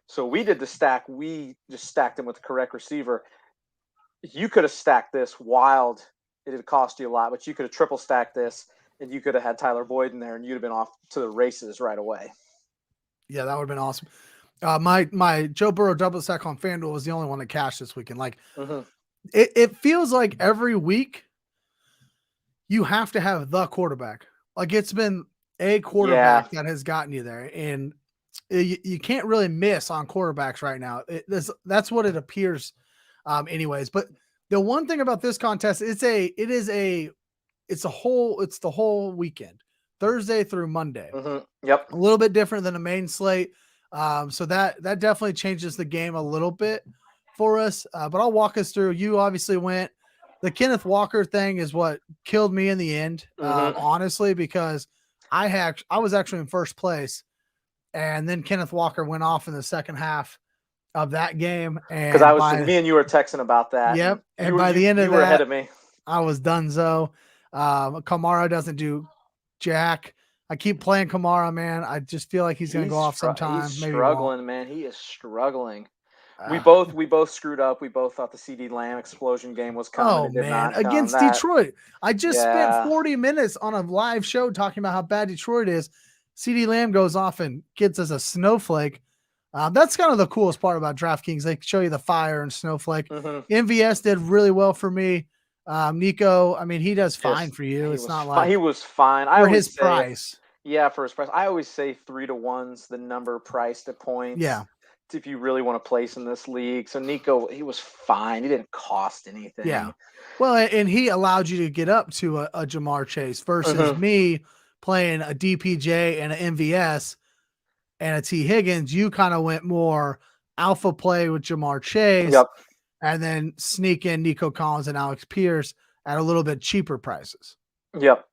So we did the stack. We just stacked him with the correct receiver. You could have stacked this wild. It would cost you a lot, but you could have triple stacked this, and you could have had Tyler Boyd in there, and you'd have been off to the races right away. Yeah, that would have been awesome. My Joe Burrow double stack on FanDuel was the only one that cashed this weekend. Like it feels like every week you have to have the quarterback. Like it's been a quarterback that has gotten you there, and you can't really miss on quarterbacks right now. That's what it appears, anyways. But the one thing about this contest, it's the whole weekend, Thursday through Monday. Yep, a little bit different than a main slate. So that definitely changes the game a little bit for us. But I'll walk us through. You obviously went. The Kenneth Walker thing is what killed me in the end, honestly, because I was actually in first place, and then Kenneth Walker went off in the second half of that game. And because me and you were texting about that. Yep. And by the end of that, you were ahead of me. I was donezo. Kamara doesn't do jack. I keep playing Kamara, man. I just feel like he's going to go off sometime. He's Maybe struggling, man. He is struggling. We both screwed up. We both thought the CD Lamb explosion game was coming. Oh, man. Against Detroit. I just spent 40 minutes on a live show talking about how bad Detroit is. CD Lamb goes off and gets us a snowflake. That's kind of the coolest part about DraftKings. They show you the fire and snowflake. MVS did really well for me. Nico, I mean, he does fine for you. It's not like he was fine for his price. Yeah, for his price. I always say 3-to-1's the number priced at points. Yeah. If you really want to place in this league. So Nico, he was fine. He didn't cost anything. Yeah. Well, and he allowed you to get up to a Jamar Chase versus me playing a DPJ and an MVS and a T Higgins. You kind of went more alpha play with Jamar Chase. Yep. And then sneak in Nico Collins and Alex Pierce at a little bit cheaper prices. Yep.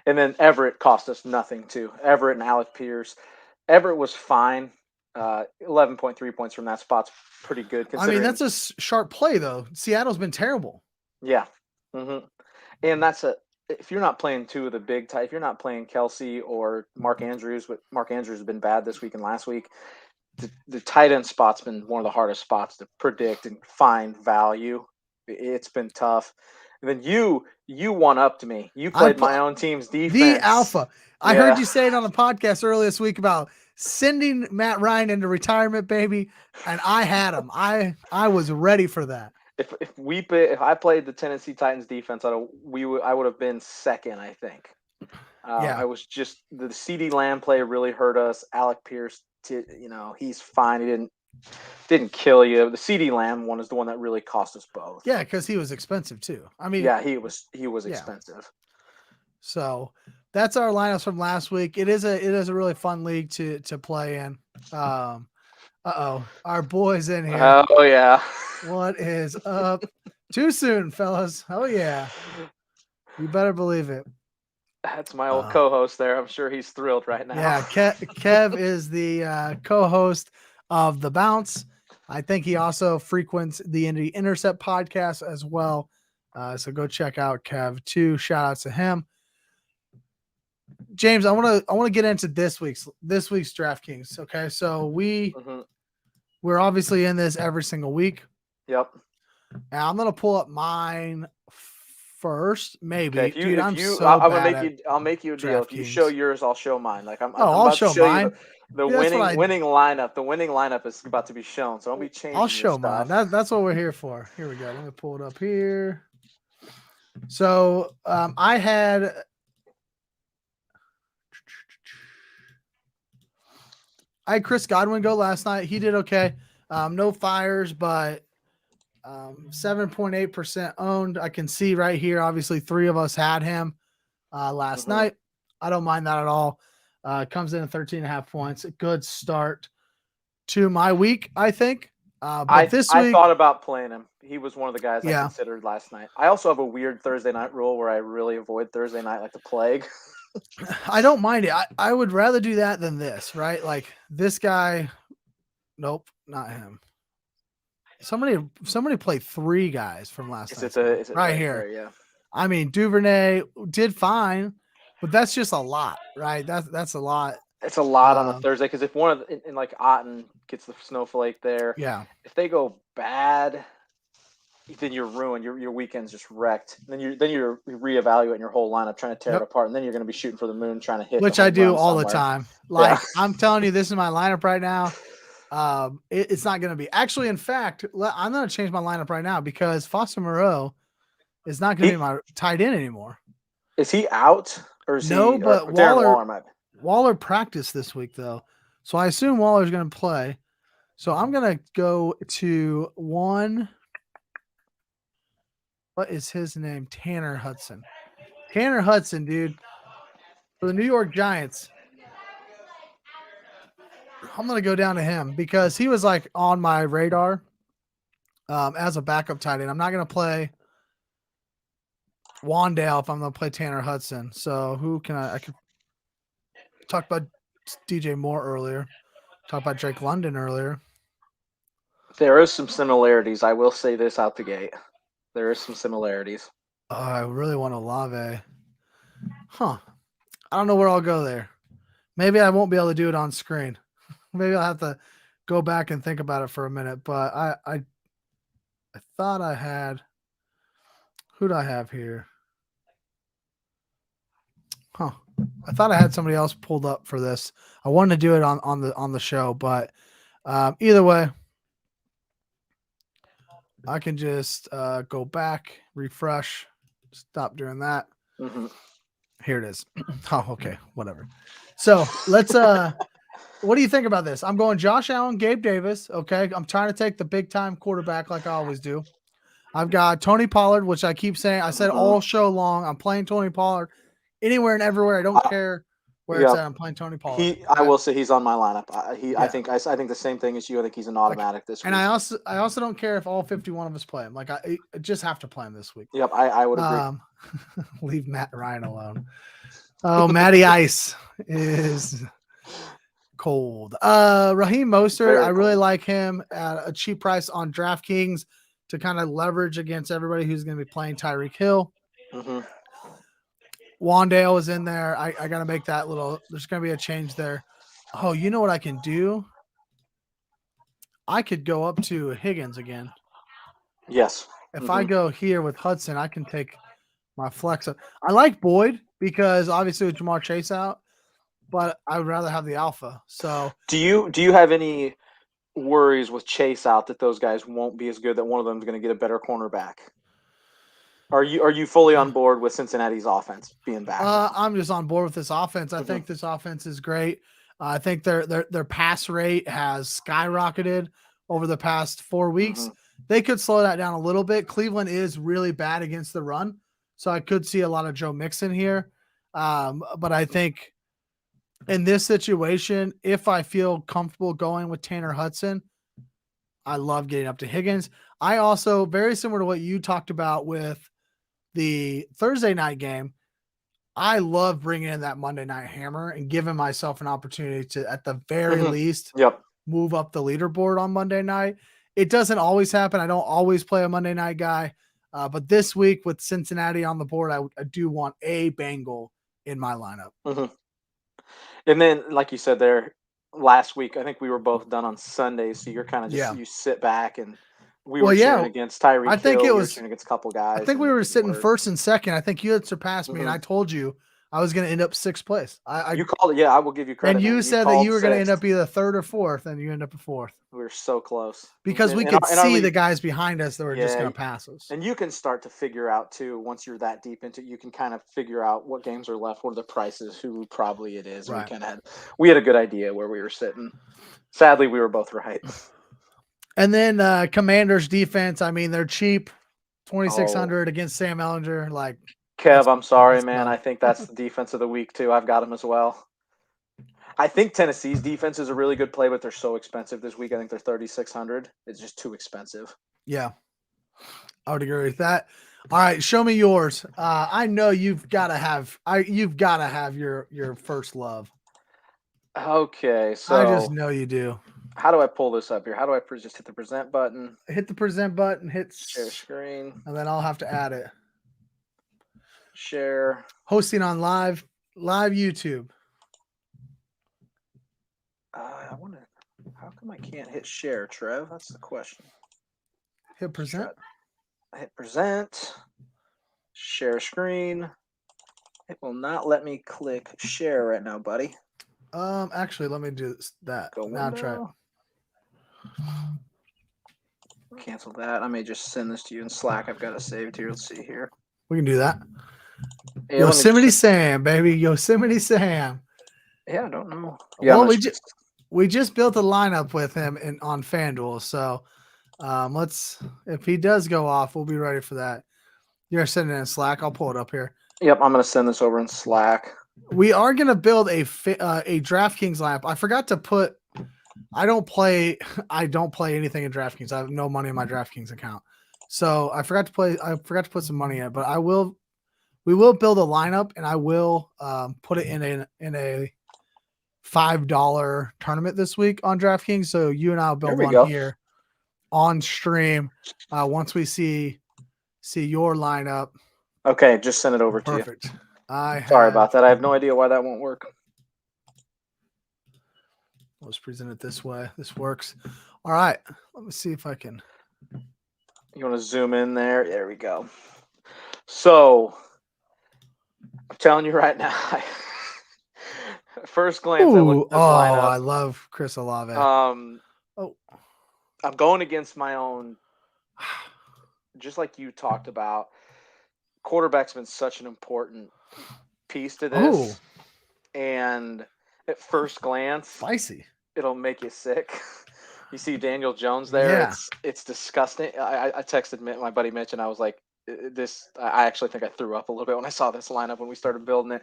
And then Everett cost us nothing too. Everett and Alex Pierce. Everett was fine. 11.3 points from that spot's pretty good. I mean, that's a sharp play though. Seattle's been terrible. Yeah. And if you're not playing two of the big type, if you're not playing Kelsey or Mark Andrews, but Mark Andrews has been bad this week and last week. The tight end spot's been one of the hardest spots to predict and find value. It's been tough. And then you won up to me. You played my own team's defense. The alpha. I heard you say it on the podcast earlier this week about sending Matt Ryan into retirement, baby. And I had him. I was ready for that. If I played the Tennessee Titans defense, I would have been second, I think. Yeah. I was just the CD Lamb play really hurt us. Alec Pierce, he's fine. He didn't kill you. The CD Lamb one is the one that really cost us both. Yeah, because he was expensive too. I mean, yeah, he was yeah. expensive. So that's our lineups from last week. It is a really fun league to play in. Our boys in here. Oh yeah. What is up? Too soon, fellas. Oh yeah. You better believe it. That's my old co-host there. I'm sure he's thrilled right now. Yeah, Kev is the co-host of The Bounce. I think he also frequents the Indie Intercept podcast as well. So go check out Kev too. Shout out to him. James, I want to get into this week's DraftKings. Okay, so we're obviously in this every single week. Yep. And I'm gonna pull up mine first, maybe. Okay, Dude, I'll make you a deal. If you show yours, I'll show mine. Like I'll show mine. The winning lineup. The winning lineup is about to be shown, so don't be changing. I'll show mine. That's what we're here for. Here we go. Let me pull it up here. So I had Chris Godwin go last night. He did okay. No fires, but 7.8% owned. I can see right here. Obviously, 3 of us had him last night. I don't mind that at all. Comes in at 13.5 points. A good start to my week, I think. But this week, I thought about playing him. He was one of the guys I considered last night. I also have a weird Thursday night rule where I really avoid Thursday night like the plague. I don't mind it. I would rather do that than this, right? Like this guy. Nope, not him. Somebody played 3 guys from last night. Is it right here? Yeah. I mean, Duvernay did fine, but that's just a lot, right? That's a lot. It's a lot on a Thursday because if one of in like Otten gets the snowflake there, if they go bad, then you're ruined. Your weekend's just wrecked. Then you're reevaluating your whole lineup, trying to tear it apart, and then you're going to be shooting for the moon, trying to hit. Which I do all the time. Like I'm telling you, this is my lineup right now. It's not going to be. Actually, in fact, I'm going to change my lineup right now because Foster Moreau is not going to be my tight end anymore. Is he out or is no? He, but Waller practiced this week though, so I assume Waller's going to play. So I'm going to go to one. What is his name? Tanner Hudson. Tanner Hudson, dude, for the New York Giants. I'm going to go down to him because he was like on my radar as a backup tight end. I'm not going to play Wandale if I'm going to play Tanner Hudson. So who can I could talk about DJ Moore earlier. Talk about Drake London earlier. There is some similarities. I will say this out the gate. There is some similarities. Oh, I really want Olave. Huh. I don't know where I'll go there. Maybe I won't be able to do it on screen. Maybe I'll have to go back and think about it for a minute. But I thought I had – who do I have here? Huh. I thought I had somebody else pulled up for this. I wanted to do it on the show, but either way, I can just go back, refresh, stop doing that. Mm-hmm. Here it is. Oh, okay, whatever. So let's what do you think about this? I'm going Josh Allen, Gabe Davis. Okay, I'm trying to take the big time quarterback like I always do. I've got Tony Pollard, which I keep saying. I said all show long. I'm playing Tony Pollard anywhere and everywhere. I don't care where it's at. I'm playing Tony Pollard. I will say he's on my lineup. I think the same thing as you. I think he's an automatic this week. And I also don't care if all 51 of us play him. Like I just have to play him this week. Yep, I would agree. Leave Matt Ryan alone. Oh, Matty Ice is cold. Raheem Mostert, I really like him at a cheap price on DraftKings to kind of leverage against everybody who's going to be playing Tyreek Hill. Mm-hmm. Wandale is in there. I got to make that little – there's going to be a change there. Oh, you know what I can do? I could go up to Higgins again. Yes. If I go here with Hudson, I can take my flex up. I like Boyd because obviously with Jamar Chase out, but I would rather have the alpha. So do you have any worries with Chase out that those guys won't be as good, that one of them is going to get a better cornerback? Are you fully on board with Cincinnati's offense being back now? I'm just on board with this offense. I think this offense is great. I think their pass rate has skyrocketed over the past 4 weeks. They could slow that down a little bit. Cleveland is really bad against the run, so I could see a lot of Joe Mixon here. But I think in this situation, if I feel comfortable going with Tanner Hudson, I love getting up to Higgins. I also, very similar to what you talked about with the Thursday night game, I love bringing in that Monday night hammer and giving myself an opportunity to, at the very least, move up the leaderboard on Monday night. It doesn't always happen. I don't always play a Monday night guy. But this week with Cincinnati on the board, I do want a Bengal in my lineup. And then, like you said there, last week, I think we were both done on Sunday. So you're kind of just, you sit back and we were cheering against Tyreek I think Hill. it was cheering against a couple guys. I think we were sitting first and second. I think you had surpassed me, and I told you I was going to end up sixth place. You called it. Yeah, I will give you credit. And you said that you were going to end up either third or fourth, and you end up at fourth. We were so close. Because we could see the guys behind us that were just going to pass us. And you can start to figure out, too, once you're that deep into it, you can kind of figure out what games are left, what are the prices, who probably it is. Right. We had a good idea where we were sitting. Sadly, we were both right. And then Commanders defense, I mean, they're cheap, 2,600 against Sam Ehlinger. Like, Kev, I'm sorry, man. I think that's the defense of the week, too. I've got them as well. I think Tennessee's defense is a really good play, but they're so expensive this week. I think they're 3,600. It's just too expensive. Yeah, I would agree with that. All right, show me yours. I know you've got to have your first love. Okay, so I just know you do. How do I pull this up here? How do I just hit the present button? Hit the present button, hit share screen, and then I'll have to add it. Share. Hosting on live YouTube. I wonder, how come I can't hit share, Trev? That's the question. Hit present. Hit present. Share screen. It will not let me click share right now, buddy. Actually, let me do that. Now try. Cancel that. I may just send this to you in Slack. I've got it saved here. Let's see here. We can do that. Hey, Yosemite Sam, baby. Yosemite Sam. Yeah, I don't know. Yeah, well, we just built a lineup with him on FanDuel, so if he does go off, we'll be ready for that. You're sending it in Slack. I'll pull it up here. Yep, I'm going to send this over in Slack. We are going to build a DraftKings lineup. I forgot to put. I don't play anything in DraftKings. I have no money in my DraftKings account, so I forgot to put some money in it. But we will build a lineup, and I will put it in a $5 tournament this week on DraftKings. So you and I will build one here on stream once we see your lineup. Okay, just send it over to you. Perfect. Sorry about that. I have no idea why that won't work. Let's present it this way. This works. All right. Let me see if I can. You want to zoom in there? There we go. So I'm telling you right now, first glance, I looked at this lineup. I love Chris Olave. I'm going against my own, just like you talked about. Quarterback's been such an important piece to this. And at first glance, spicy. It'll make you sick. You see Daniel Jones there. Yeah. It's disgusting. I texted my buddy Mitch, and I was like, I actually think I threw up a little bit when I saw this lineup when we started building it.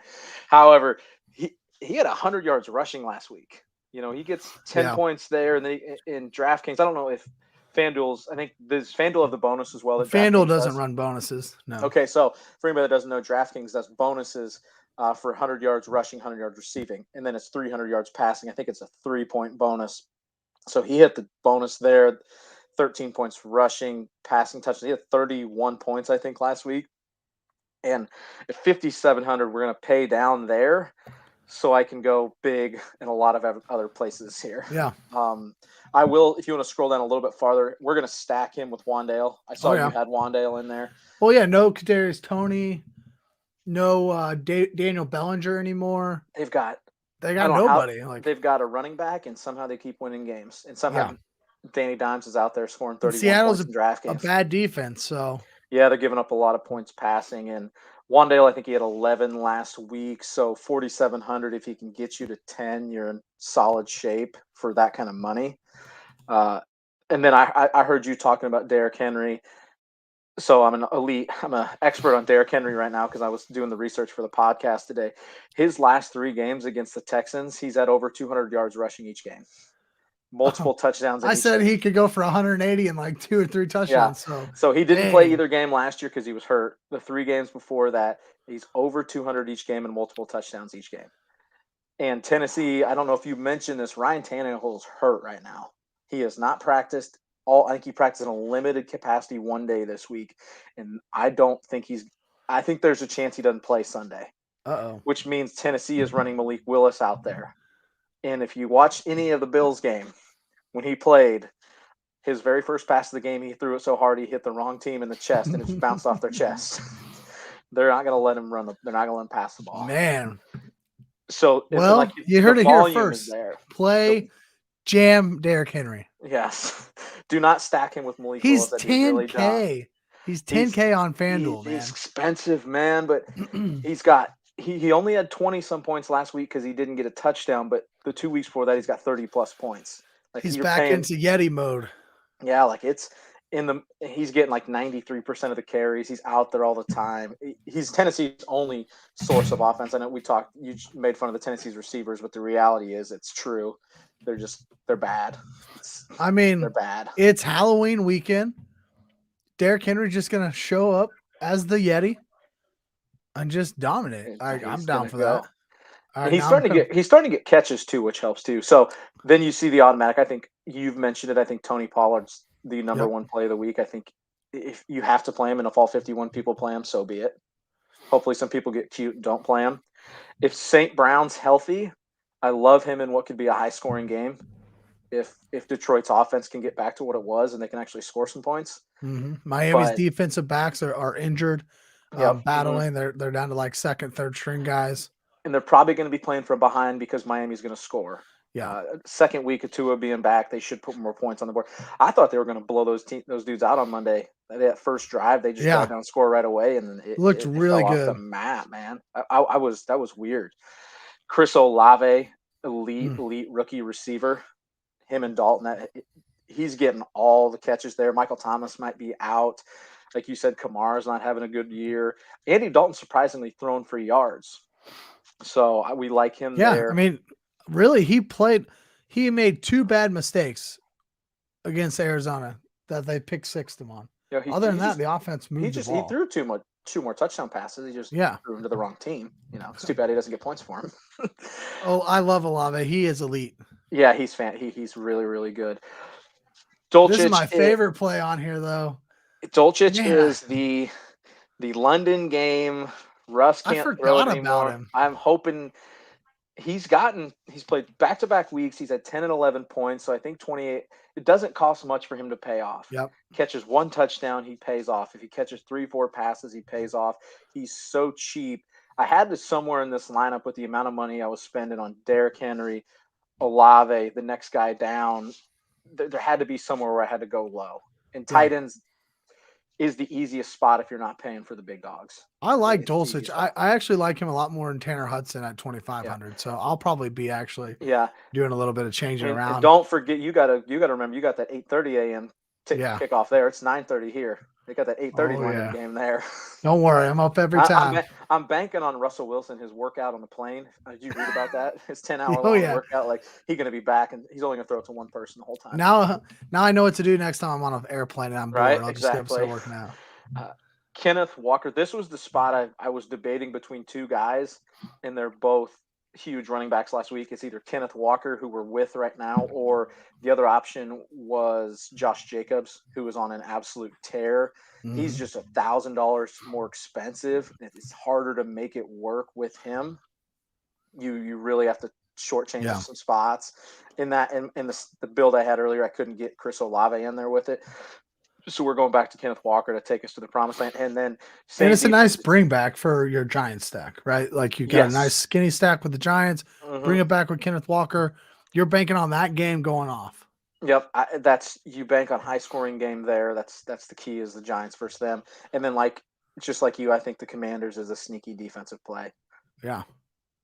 However, he had 100 yards rushing last week. You know, he gets 10 points there, and then in DraftKings, I don't know if FanDuel's. I think does FanDuel have the bonus as well? FanDuel doesn't run bonuses. No. Okay, so for anybody that doesn't know, DraftKings does bonuses for 100 yards rushing, 100 yards receiving, and then it's 300 yards passing. I think it's a 3-point bonus. So he hit the bonus there, 13 points rushing, passing touchdowns. He had 31 points, I think, last week. And at 5,700, we're going to pay down there so I can go big in a lot of other places here. Yeah. I will, if you want to scroll down a little bit farther, we're going to stack him with Wandale. I saw you had Wandale in there. Well, yeah, no Kadarius Toney, no Daniel Bellinger anymore. They got nobody. They've got a running back, and somehow they keep winning games. And somehow Danny Dimes is out there scoring 31 Seattle's points in draft a games. bad defense, so Yeah, they're giving up a lot of points passing. And Wandale, I think he had 11 last week. So 4,700, if he can get you to 10, you're in solid shape for that kind of money. And then I heard you talking about Derrick Henry. So I'm an expert on Derrick Henry right now because I was doing the research for the podcast today. His last 3 games against the Texans, he's at over 200 yards rushing each game. Multiple touchdowns. I said he could go for 180 and like 2 or 3 touchdowns. Yeah. So he didn't play either game last year because he was hurt. The 3 games before that, he's over 200 each game and multiple touchdowns each game. And Tennessee, I don't know if you mentioned this, Ryan Tannehill is hurt right now. He has not practiced. I think he practiced in a limited capacity one day this week, and I think there's a chance he doesn't play Sunday. Which means Tennessee is running Malik Willis out there. And if you watch any of the Bills game, when he played, his very first pass of the game, he threw it so hard he hit the wrong team in the chest and it just bounced off their chest. They're not going to let him they're not going to let him pass the ball. Man. So, well, you heard it here first. Play jam Derrick Henry. Yes. Do not stack him with Malik Willis. He's 10K. He's 10K on FanDuel, man. He's expensive, man, but he only had 20 some points last week because he didn't get a touchdown, but the 2 weeks before that he's got 30 plus points. Like he's back into Yeti mode. Yeah, like he's getting like 93% of the carries. He's out there all the time. He's Tennessee's only source of offense. I know you made fun of the Tennessee's receivers, but the reality is it's true. They're bad. They're bad. It's Halloween weekend. Derrick Henry's just going to show up as the Yeti and just dominate. I'm down for that. Right, he's starting to get catches too, which helps too. So then you see the automatic. I think you've mentioned it. I think Tony Pollard's the number one play of the week. I think if you have to play him and if all 51 people play him, so be it. Hopefully some people get cute and don't play him. If St. Brown's healthy, I love him in what could be a high scoring game. If Detroit's offense can get back to what it was and they can actually score some points. Mm-hmm. Miami's defensive backs are injured, battling. Mm-hmm. They're down to like second, third string guys. And they're probably going to be playing from behind because Miami's going to score. Yeah. Second week of Tua being back, they should put more points on the board. I thought they were going to blow those dudes out on Monday. That first drive, they just got down, score right away, and then it looked really fell good. Off the mat, man. That was weird. Chris Olave, elite rookie receiver. Him and Dalton, he's getting all the catches there. Michael Thomas might be out. Like you said, Kamara's not having a good year. Andy Dalton surprisingly thrown for yards. So we like him there. I mean, really, he made 2 bad mistakes against Arizona that they picked 6 them on. Other than that, the offense moved the ball. He threw 2 more touchdown passes. He just threw them to the wrong team. It's too bad he doesn't get points for him. Oh, I love Olave. He is elite. Yeah, he's he's really, really good. Dolchich, this is my favorite play on here, though. Dolchich is the London game. Russ can't throw it anymore. Him. I'm hoping he's played back-to-back weeks. He's at 10 and 11 points, so I think 28. It doesn't cost much for him to pay off. Yep. Catches 1 touchdown, he pays off. If he catches 3-4 passes, he pays off. He's so cheap. I had this somewhere in this lineup with the amount of money I was spending on Derrick Henry, Olave, the next guy down. There had to be somewhere where I had to go low. And tight ends is the easiest spot if you're not paying for the big dogs. I like Dulcich. I actually like him a lot more than Tanner Hudson at 2,500. Yeah. So I'll probably be doing a little bit of changing around. And don't forget, you gotta remember, you got that 8:30 a.m. kickoff there. It's 9:30 here. They got that 8:30 game there. Don't worry, I'm up every time. I'm banking on Russell Wilson, his workout on the plane. Did you read about that? His 10-hour long workout. Like, he's going to be back, and he's only going to throw it to one person the whole time. Now I know what to do next time I'm on an airplane and I'm bored. I'll just start working out. Kenneth Walker. This was the spot I was debating between 2 guys, and they're both huge running backs last week. It's either Kenneth Walker, who we're with right now, or the other option was Josh Jacobs, who was on an absolute tear. Mm-hmm. He's just $1,000 more expensive. It's harder to make it work with him. You really have to shortchange some spots. In the build I had earlier, I couldn't get Chris Olave in there with it. So we're going back to Kenneth Walker to take us to the promised land. And then it's a nice bring back for your Giants stack, right? Like you got a nice skinny stack with the Giants, bring it back with Kenneth Walker. You're banking on that game going off. Yep, that's you bank on high scoring game there. That's the key is the Giants versus them, and then just like you, I think the Commanders is a sneaky defensive play. Yeah,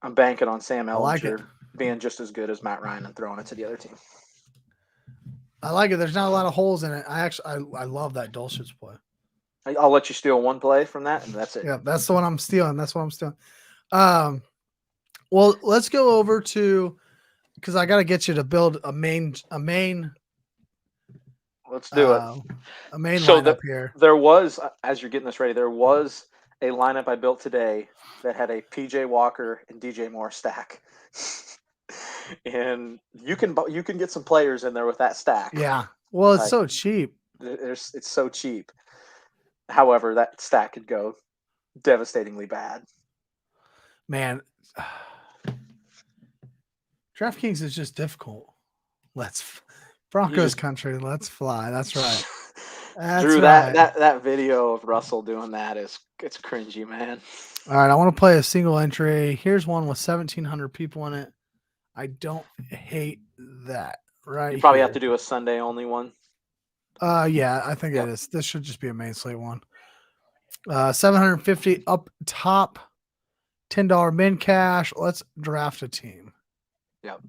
I'm banking on Sam I like it. Ellinger being just as good as Matt Ryan and throwing it to the other team. I like it. There's not a lot of holes in it. I love that Dulcich play. I'll let you steal one play from that, and that's it. Yeah, that's the one I'm stealing. That's what I'm stealing. Well, let's go over to because I got to get you to build a main. Let's do it. A main So lineup here. There was, as you're getting this ready, there was a lineup I built today that had a PJ Walker and DJ Moore stack, and you can get some players in there with that stack. Yeah, well, it's so cheap. It's so cheap. However, that stack could go devastatingly bad. Man, DraftKings is just difficult. Broncos country. Let's fly. That's right. Drew, that video of Russell doing that it's cringy, man. All right, I want to play a single entry. Here's one with 1,700 people in it. I don't hate that. Right. You probably have to do a Sunday only one. Yeah, I think it is. This should just be a main slate one. 750 up top, $10 min cash. Let's draft a team. Yep.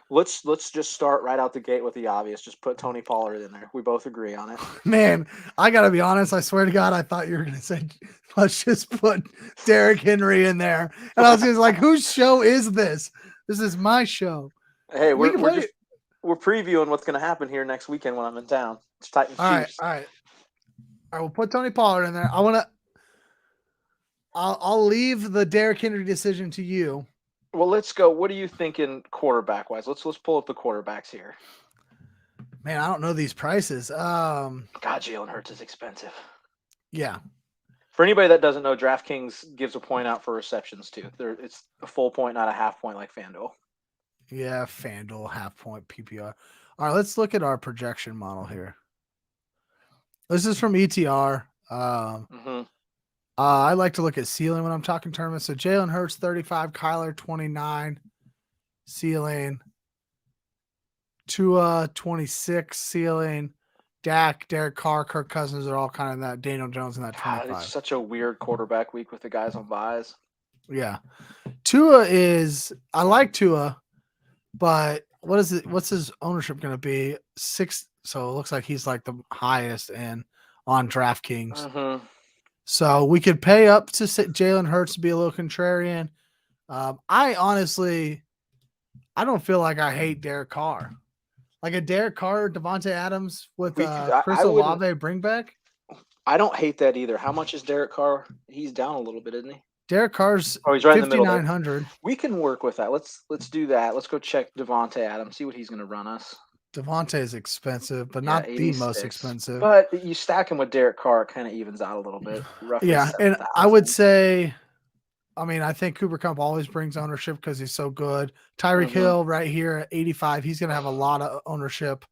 Let's just start right out the gate with the obvious. Just put Tony Pollard in there. We both agree on it. Man, I gotta be honest. I swear to God, I thought you were gonna say, let's just put Derrick Henry in there. And I was just like, whose show is this? This is my show. Hey, we're previewing what's gonna happen here next weekend when I'm in town. It's Titans Chiefs. All right. I will put Tony Pollard in there. I'll leave the Derrick Henry decision to you. Well, let's go. What are you thinking quarterback wise? Let's pull up the quarterbacks here. Man, I don't know these prices. God, Jalen Hurts is expensive. Yeah. For anybody that doesn't know, DraftKings gives a point out for receptions too. It's a full point, not a half point like FanDuel. Yeah, FanDuel, half point PPR. All right, let's look at our projection model here. This is from ETR. I like to look at ceiling when I'm talking tournaments. So Jalen Hurts 35, Kyler 29, ceiling. Tua 26, ceiling. Dak, Derek Carr, Kirk Cousins are all kind of that. Daniel Jones in that 25. It's such a weird quarterback week with the guys on buys. Yeah, Tua I like Tua, but what's his ownership going to be? 6. So it looks like he's like the highest on DraftKings. So we could pay up to Jalen Hurts to be a little contrarian. I don't feel like I hate Derek Carr. Like a Derek Carr, Devontae Adams with Chris Olave bring back. I don't hate that either. How much is Derek Carr? He's down a little bit, isn't he? Derek Carr's he's right in the middle. 5,900. We can work with that. Let's do that. Let's go check Devontae Adams, see what he's going to run us. Devontae is expensive, but not the most expensive. But you stack him with Derek Carr, it kind of evens out a little bit. Yeah, and I would say, I think Cooper Kupp always brings ownership because he's so good. Tyreek Hill right here at 85, he's going to have a lot of ownership.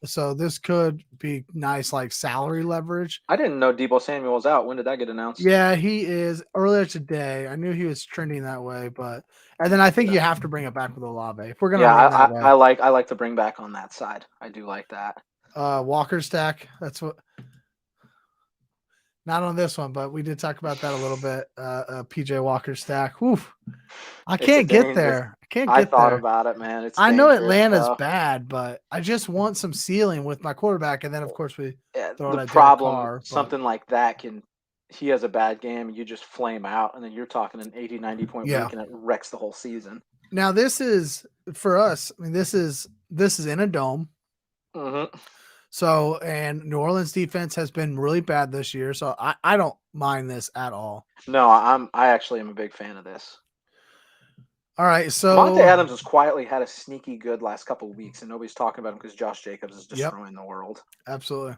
So this could be nice, like salary leverage. I didn't know Deebo Samuel was out. When did that get announced? Yeah, he is earlier today. I knew he was trending that way, and then I think you have to bring it back with Olave if we're gonna. I like to bring back on that side. I do like that. Walker stack. That's what. Not on this one, but we did talk about that a little bit. PJ Walker stack. Whew. I can't get there. I thought about it, man. I know Atlanta's bad, but I just want some ceiling with my quarterback, and then of course we throw the problem. Something like that he has a bad game, you just flame out, and then you're talking an 80, 90 point week, and it wrecks the whole season. Now this is for us. This is in a dome. So, and New Orleans defense has been really bad this year, so I don't mind this at all. No, I actually am a big fan of this. All right, so Devontae Adams has quietly had a sneaky good last couple of weeks, and nobody's talking about him because Josh Jacobs is destroying the world. Absolutely.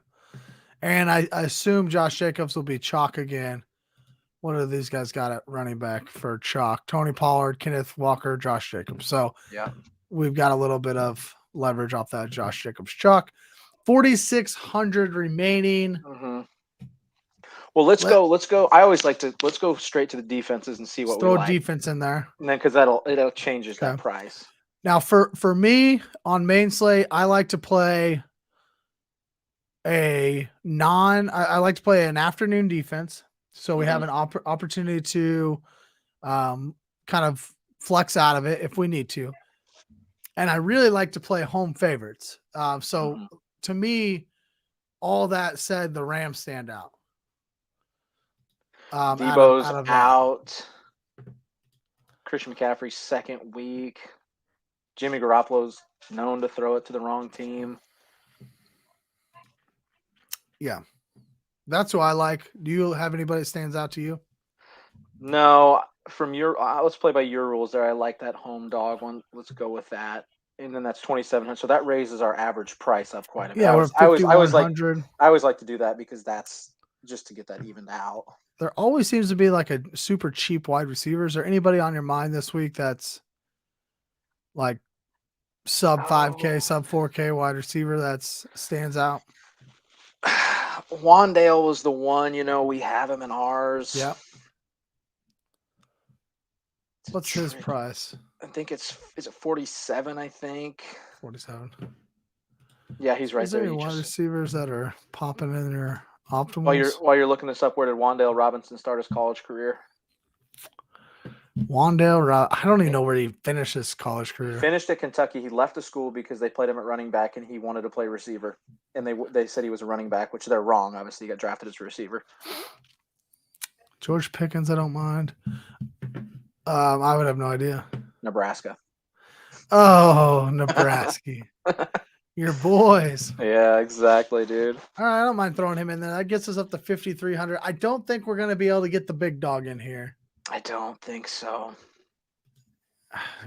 And I assume Josh Jacobs will be chalk again. What are these guys got at running back for chalk? Tony Pollard, Kenneth Walker, Josh Jacobs. So we've got a little bit of leverage off that Josh Jacobs chalk. 4,600 remaining. Well, let's go. I always like to go straight to the defenses and see what we like. Throw defense in there, and then because that'll changes that price. Now, for me on main slate, I like to play I like to play an afternoon defense. So we have an opportunity to kind of flex out of it if we need to. And I really like to play home favorites. To me, all that said, the Rams stand out. Debo's out of out. Christian McCaffrey's second week. Jimmy Garoppolo's known to throw it to the wrong team. Yeah. That's who I like. Do you have anybody that stands out to you? No, from your let's play by your rules there. I like that home dog one. Let's go with that. And then that's 2,700. So that raises our average price up quite a bit. Yeah, we're 5,100. I always like to do that because that's just to get that evened out. There always seems to be like a super cheap wide receiver. Is there anybody on your mind this week that's like sub 5K, sub 4K wide receiver that stands out? Wandale was the one, we have him in ours. Yeah. What's his price? I think is it 47, I think. 47. Yeah, he's right there. Is there any wide receivers that are popping in their optimals? While you're looking this up, where did Wandale Robinson start his college career? Wandale, I don't even know where he finished his college career. He finished at Kentucky. He left the school because they played him at running back, and he wanted to play receiver. And they said he was a running back, which they're wrong. Obviously, he got drafted as a receiver. George Pickens, I don't mind. I would have no idea. Nebraska. Oh, Nebraska. Your boys. Yeah, exactly, dude. All right, I don't mind throwing him in there. That gets us up to 5,300. I don't think we're going to be able to get the big dog in here. I don't think so.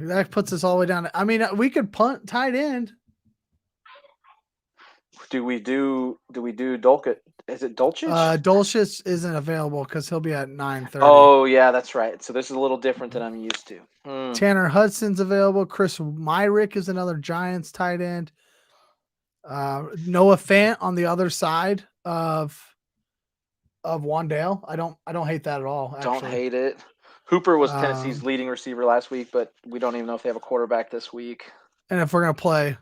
That puts us all the way down. I mean, we could punt tight end. Do we do Dolkit? Is it Dolchich? Dolchich isn't available because he'll be at 9:30. Oh, yeah, that's right. So this is a little different than I'm used to. Tanner Hudson's available. Chris Myrick is another Giants tight end. Noah Fant on the other side of Wandale. I don't hate that at all. Actually. Don't hate it. Hooper was Tennessee's leading receiver last week, but we don't even know if they have a quarterback this week. And if we're gonna play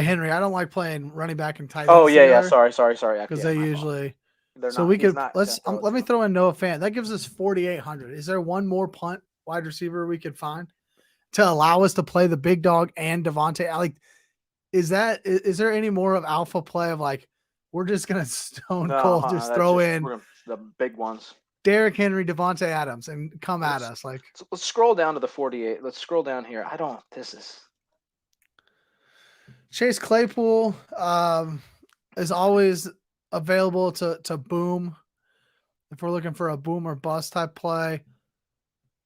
Henry, I don't like playing running back and tight end. Oh yeah. Sorry. Because they usually. So we could let me throw in Noah Fant. That gives us 4,800. Is there one more punt wide receiver we could find to allow us to play the big dog and Devontae? Like, is there any more of alpha play of like we're just gonna cold throw in the big ones? Derrick Henry, Devontae Adams, and come at us. Like, let's scroll down to the 48. Let's scroll down here. This is Chase Claypool is always available to boom if we're looking for a boom or bust type play.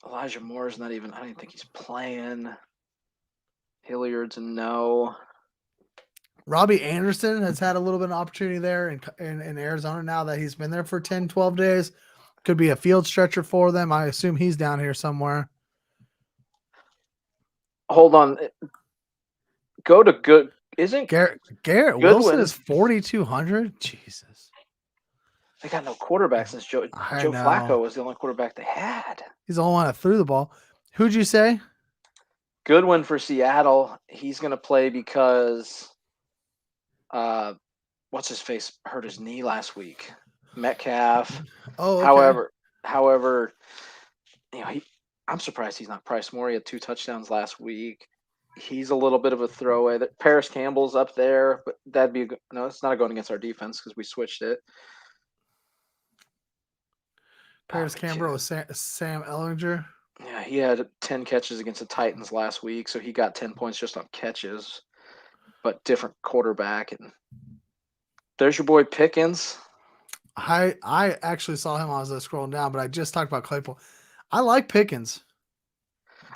Elijah Moore's not even. I don't even think he's playing. Hilliard's a no. Robbie Anderson has had a little bit of opportunity there in Arizona now that he's been there for 10, 12 days. Could be a field stretcher for them. I assume he's down here somewhere. Hold on. Go to good. Isn't Garrett Wilson is 4,200? Jesus. They got no quarterback since Joe Flacco was the only quarterback they had. He's the only one that threw the ball. Who'd you say? Goodwin for Seattle. He's going to play because what's his face hurt his knee last week. Metcalf. Oh, okay. However, I'm surprised he's not priced more. He had 2 touchdowns last week. He's a little bit of a throwaway. Paris Campbell's up there, but that'd be no. It's not going against our defense because we switched it. Paris Campbell was Sam Ehlinger. Yeah, he had 10 catches against the Titans last week, so he got 10 points just on catches, but different quarterback. And there's your boy Pickens. I actually saw him as I was scrolling down, but I just talked about Claypool. I like Pickens.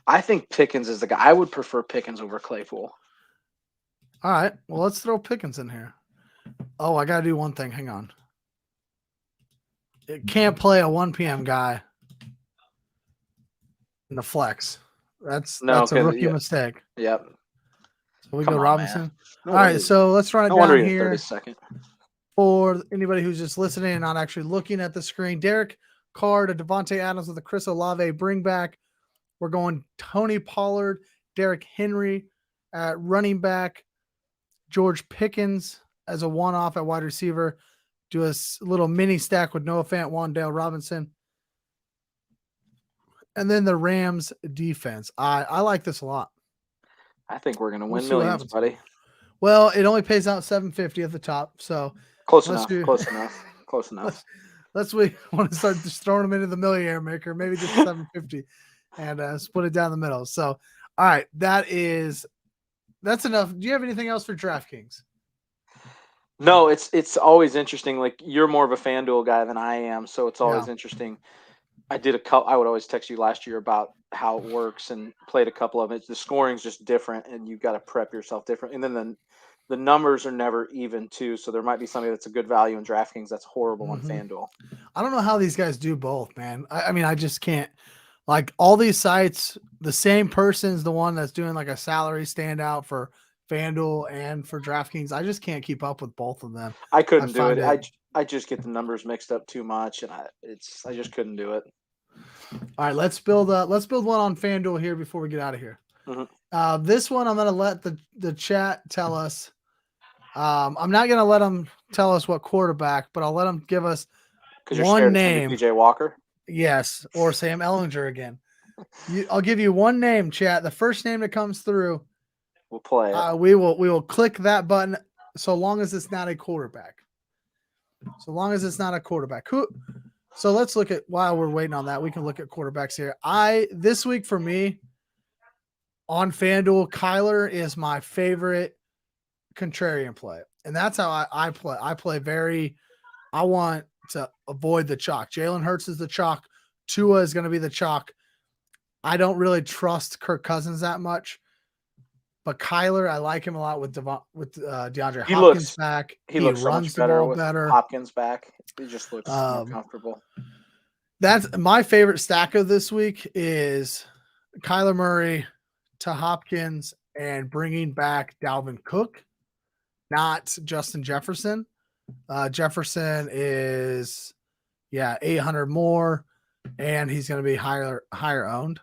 I think Pickens is the guy. I would prefer Pickens over Claypool. All right. Well, let's throw Pickens in here. Oh, I got to do one thing. Hang on. It can't play a 1 p.m. guy in the flex. That's a rookie mistake. Yep. So we go Robinson. All right. So let's run it down here. For anybody who's just listening and not actually looking at the screen, Derek Carr to Devontae Adams with a Chris Olave bring back. We're going Tony Pollard, Derrick Henry at running back, George Pickens as a one-off at wide receiver. Do a little mini stack with Noah Fant, Wan'Dale Robinson. And then the Rams defense. I like this a lot. I think we're going to We'll win see what millions, happens. buddy. Well, it only pays out $750 at the top, so Close let's enough. Close enough. Close enough. we want to start just throwing them into the millionaire maker, maybe just 750 and split it down the middle. So, all right, that's enough. Do you have anything else for DraftKings? No, it's always interesting. Like, you're more of a FanDuel guy than I am, so it's always interesting. I would always text you last year about how it works and played a couple of it. The scoring's just different, and you've got to prep yourself different. And then the numbers are never even too. So there might be somebody that's a good value in DraftKings that's horrible on FanDuel. I don't know how these guys do both, man. I mean, I just can't. Like, all these sites, the same person's the one that's doing like a salary standout for FanDuel and for DraftKings. I just can't keep up with both of them. I couldn't do it. I just get the numbers mixed up too much, and I just couldn't do it. All right, let's build one on FanDuel here before we get out of here. This one I'm gonna let the chat tell us. I'm not gonna let them tell us what quarterback, but I'll let them give us one name. PJ Walker. Yes, or Sam Ellinger again. I'll give you one name, chat. The first name that comes through, we'll play it. We will click that button, so long as it's not a quarterback. So let's look at, while we're waiting on that, we can look at quarterbacks here. This week for me on FanDuel, Kyler is my favorite contrarian play. And that's how I play. I want to avoid the chalk. Jalen Hurts is the chalk. Tua is going to be the chalk. I don't really trust Cousins that much. But Kyler, I like him a lot with DeAndre Hopkins back. He looks so much better with Hopkins back. He just looks more comfortable. That's my favorite stack of this week is Kyler Murray to Hopkins and bringing back Dalvin Cook, not Justin Jefferson. Jefferson is 800 more, and he's going to be higher owned.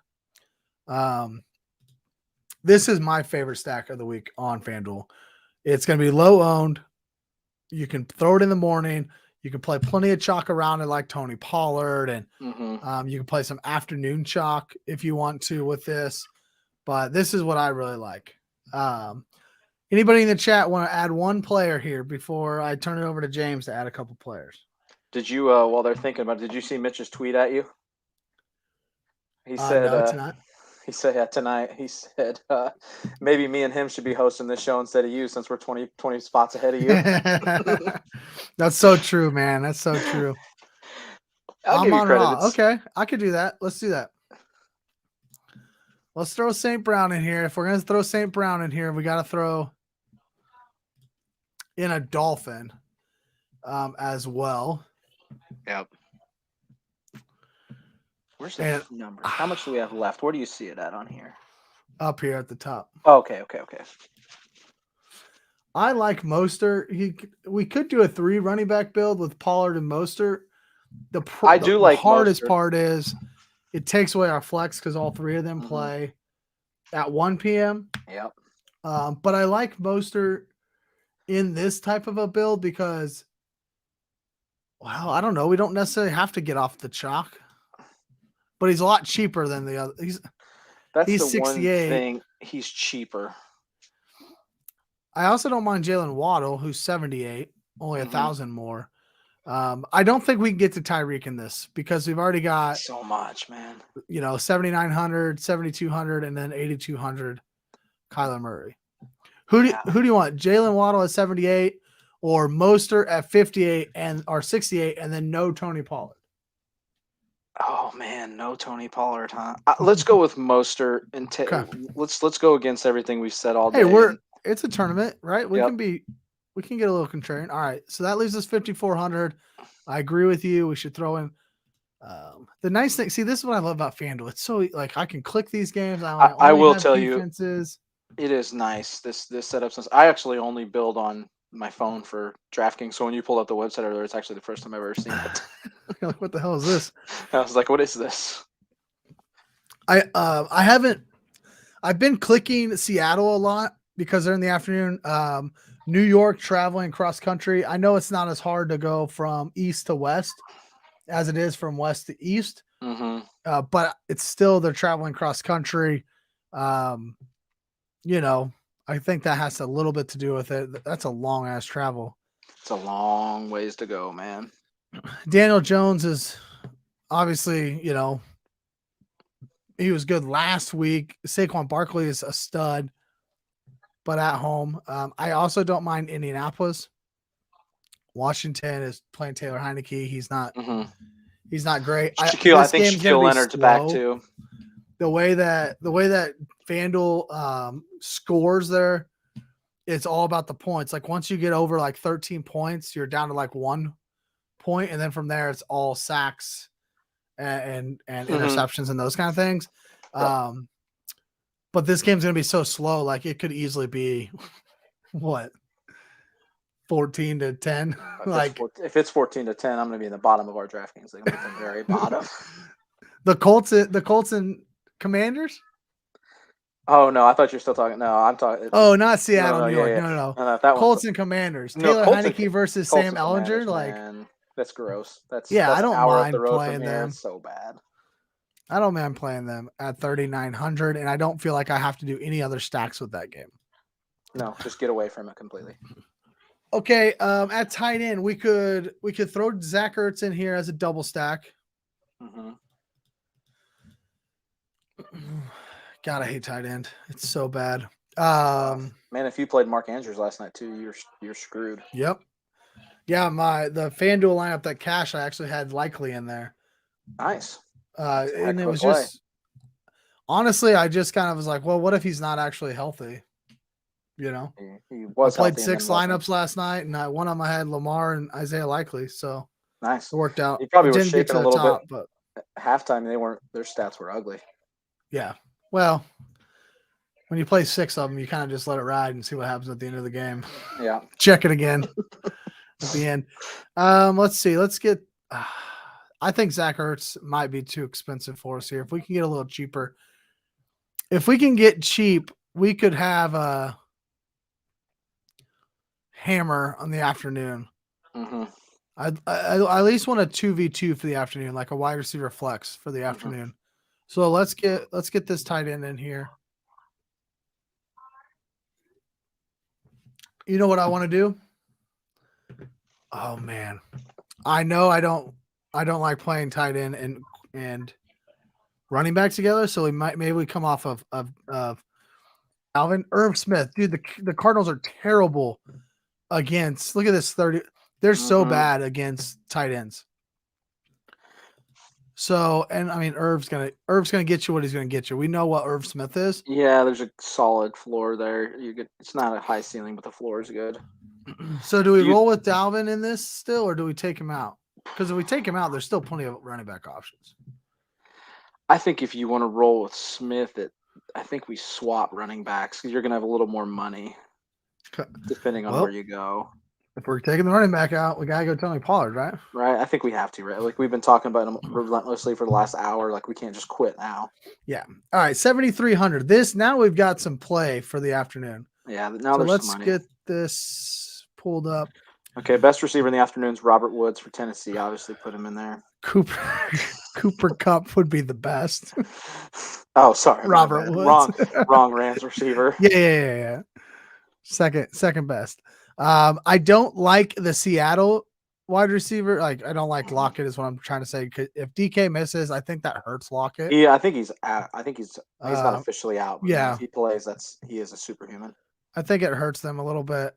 This is my favorite stack of the week on FanDuel. It's going to be low owned. You can throw it in the morning. You can play plenty of chalk around it like Tony Pollard, and you can play some afternoon chalk if you want to with this. But this is what I really like. Anybody in the chat want to add one player here before I turn it over to James to add a couple players? Did you, while they're thinking about it, did you see Mitch's tweet at you? He said, no, tonight. He said, tonight, he said, maybe me and him should be hosting this show instead of you since we're 20 spots ahead of you. That's so true, man. That's so true. I'm on Raw. Okay, I could do that. Let's do that. Let's throw St. Brown in here. If we're going to throw St. Brown in here, we got to throw in a Dolphin as well. Yep. Where's the number? How much do we have left? Where do you see it at on here? Up here at the top. Oh, okay. I like Mostert. We could do a 3 running back build with Pollard and Mostert. The hardest part is it takes away our flex because all 3 of them play at 1 p.m. Yep. But I like Mostert in this type of a build because, well, I don't know. We don't necessarily have to get off the chalk. But he's a lot cheaper than the other. He's the 68. One thing. He's cheaper. I also don't mind Jalen Waddle, who's 78, only 1,000 more. I don't think we can get to Tyreek in this because we've already got so much, man. 7,900, 7,200, and then 8,200 Kyler Murray. Who do you want? Jalen Waddle at 78 or Mostert at 58 or 68, and then no Tony Pollard? Oh man, no Tony Pollard, huh? Let's go with Mostert and let's go against everything we've said all day. Hey, it's a tournament, right? We can get a little contrarian. All right, so that leaves us 5,400. I agree with you. We should throw in the nice thing. See, this is what I love about FanDuel. It's so like I can click these games. I will tell you, it is nice. This setup's nice. I actually only build on my phone for DraftKings. So when you pulled up the website earlier, it's actually the first time I've ever seen it. Like, what the hell is this? I was like, what is this? I I've been clicking Seattle a lot because they're in the afternoon. New York traveling cross country. I know it's not as hard to go from east to west as it is from west to east, but it's still they're traveling cross country. You know, I think that has a little bit to do with it. That's a long ass travel. It's a long ways to go, man. Daniel Jones is obviously, you know, he was good last week. Saquon Barkley is a stud, but at home. I also don't mind Indianapolis. Washington is playing Taylor Heineke. He's not great. I think Shaquille Leonard's back too. The way that FanDuel scores there, it's all about the points. Like once you get over like 13 points, you're down to like 1 point, and then from there it's all sacks and interceptions and those kind of things. But this game's gonna be so slow, like it could easily be what 14-10. Like if it's 14-10, I'm gonna be in the bottom of our DraftKings. Like at the very bottom. The Colts and Commanders. Oh no, I thought you were still talking. No, I'm talking. Oh, not Seattle, New York. No. That Colts and Commanders. Taylor Heineke versus Colts Sam Ellinger. Like, man. That's gross. That's I don't mind the playing them. It's so bad. I don't mind playing them at 3,900, and I don't feel like I have to do any other stacks with that game. No, just get away from it completely. Okay, at tight end, we could throw Zach Ertz in here as a double stack. God, I hate tight end. It's so bad. Man, if you played Mark Andrews last night too, you're screwed. Yep. Yeah, the FanDuel lineup that cash I actually had likely in there. Nice. And it was just honestly, I just kind of was like, well, what if he's not actually healthy? You know, he was. I played 6 lineups last night, and one on my head, Lamar and Isaiah Likely. So nice. It worked out. He probably was shaking a little top, bit, but halftime their stats were ugly. Yeah. Well, when you play 6 of them, you kind of just let it ride and see what happens at the end of the game. Yeah. Check it again at the end. Let's see. Let's get. I think Zach Ertz might be too expensive for us here. If we can get a little cheaper, if we can get cheap, we could have a hammer on the afternoon. I at least want a 2v2 for the afternoon, like a wide receiver flex for the afternoon. So let's get this tight end in here. You know what I want to do? Oh man, I know I don't like playing tight end and running back together. So maybe we come off of Alvin Irv Smith, dude. The Cardinals are terrible against. Look at this 30. They're so bad against tight ends. So, and I mean, Irv's gonna get you what he's gonna get you. We know what Irv Smith is. Yeah, there's a solid floor there. It's not a high ceiling, but the floor is good. So, do we roll with Dalvin in this still, or do we take him out? Because if we take him out, there's still plenty of running back options. I think if you want to roll with Smith, I think we swap running backs because you're gonna have a little more money, depending on where you go. If we're taking the running back out, we gotta go Tony Pollard, right? Right. I think we have to, right? Like we've been talking about him relentlessly for the last hour. Like we can't just quit now. Yeah. All right, 7,300. Now we've got some play for the afternoon. Yeah. Now there's let's some money. Get this pulled up. Okay, best receiver in the afternoon is Robert Woods for Tennessee. Obviously, put him in there. Cooper Kupp would be the best. Oh, sorry, Robert Woods. Wrong Rams receiver. Yeah. Second best. I don't like the Seattle wide receiver. Like I don't like Lockett is what I'm trying to say. If DK misses, I think that hurts Lockett. Yeah, I think he's out. I think he's not officially out. But yeah, if he plays, he is a superhuman. I think it hurts them a little bit.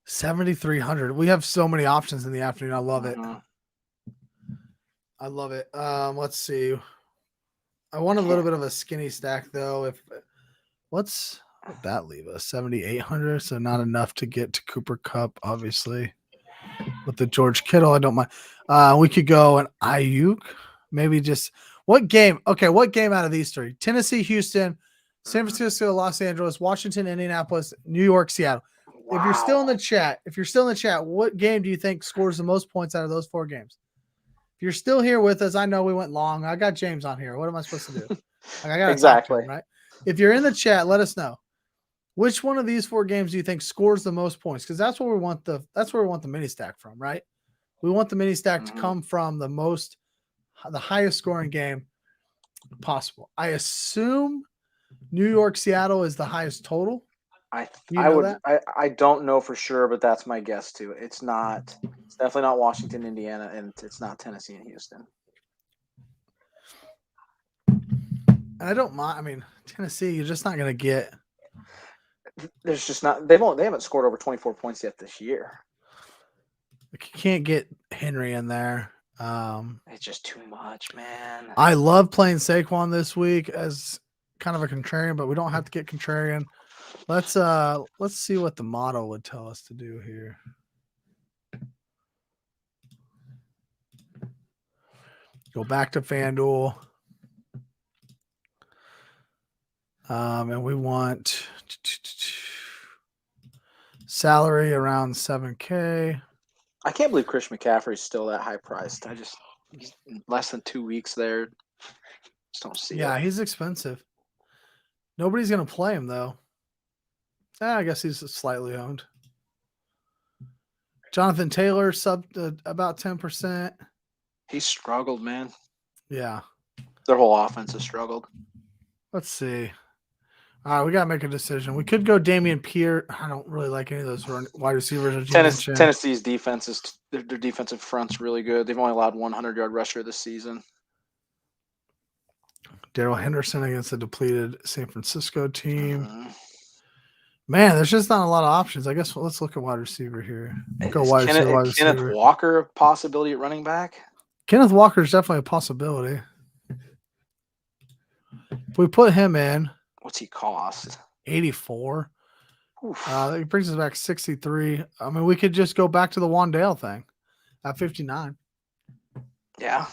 7,300. We have so many options in the afternoon. I love it. I love it. Let's see. I want a little bit of a skinny stack though. Would that leave us 7,800? So not enough to get to Cooper Kupp, obviously. With the George Kittle, I don't mind. We could go an Ayuk. Maybe just what game? Okay, what game out of these 3? Tennessee, Houston, San Francisco, Los Angeles, Washington, Indianapolis, New York, Seattle. Wow. If you're still in the chat, what game do you think scores the most points out of those 4 games? If you're still here with us, I know we went long. I got James on here. What am I supposed to do? Like, I got to talk to Exactly. him, right? If you're in the chat, let us know. Which one of these 4 games do you think scores the most points? Because that's where we want the mini stack from, right? We want the mini stack to come from the highest scoring game possible. I assume New York Seattle is the highest total. I don't know for sure, but that's my guess too. It's definitely not Washington, Indiana, and it's not Tennessee and Houston. I don't mind. I mean, Tennessee, you're just not going to get. There's just not. They haven't scored over 24 points yet this year. You can't get Henry in there. It's just too much, man. I love playing Saquon this week as kind of a contrarian, but we don't have to get contrarian. Let's see what the model would tell us to do here. Go back to FanDuel. And we want salary around 7K. I can't believe Chris McCaffrey's still that high priced. He's less than 2 weeks there. Just don't see it. Yeah, he's expensive. Nobody's going to play him, though. I guess he's slightly owned. Jonathan Taylor sub about 10%. He struggled, man. Yeah. Their whole offense has struggled. Let's see. All right, we got to make a decision. We could go Damian Pierre. I don't really like any of those wide receivers. Tennessee's defense their defensive front's really good. They've only allowed 100-yard rusher this season. Darrell Henderson against a depleted San Francisco team. Man, there's just not a lot of options. I guess let's look at wide receiver here. Go wide receiver. Kenneth Walker a possibility at running back? Kenneth Walker is definitely a possibility. If we put him in. What's he cost? 84. It brings us back 63. I mean, we could just go back to the Wandale thing at 59. Yeah.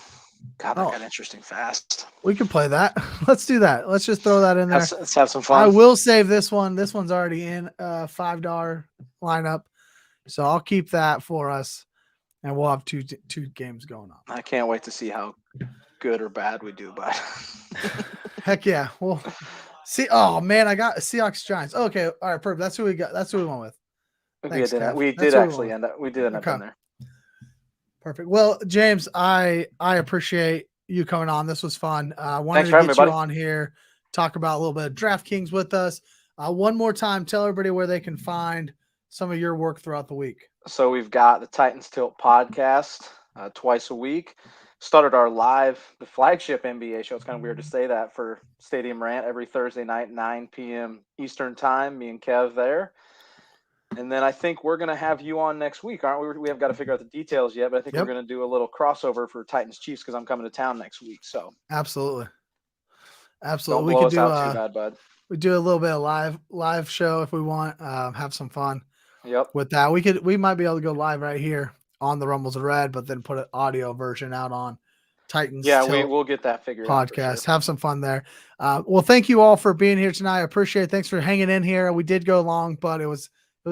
God, that got interesting fast. We could play that. Let's do that. Let's just throw that in there. Let's have some fun. I will save this one. This one's already in $5 lineup. So I'll keep that for us. And we'll have two games going on. I can't wait to see how good or bad we do, but heck yeah. Well, see, oh man, I got Seahawks Giants. Okay, all right, perfect. That's who we got. That's who we went with. Thanks, we did end up in there. Perfect. Well, James, I appreciate you coming on. This was fun. Wanted to get you on here, talk about a little bit of DraftKings with us. One more time, tell everybody where they can find some of your work throughout the week. So we've got the Titans Tilt podcast twice a week. Started the flagship NBA show. It's kind of weird to say that for Stadium Rant every Thursday night, 9 p.m. Eastern time. Me and Kev there. And then I think we're going to have you on next week, aren't we? We haven't got to figure out the details yet, but I think we're going to do a little crossover for Titans Chiefs because I'm coming to town next week. So absolutely. Don't blow us out too bad, bud. We do a little bit of live show if we want. Have some fun. Yep. With that, we might be able to go live right here on the Rumbles of Red, but then put an audio version out on Titans. Yeah, we'll get that figured out. Podcast. Have some fun there. Well, thank you all for being here tonight. I appreciate it. Thanks for hanging in here. We did go long, but it was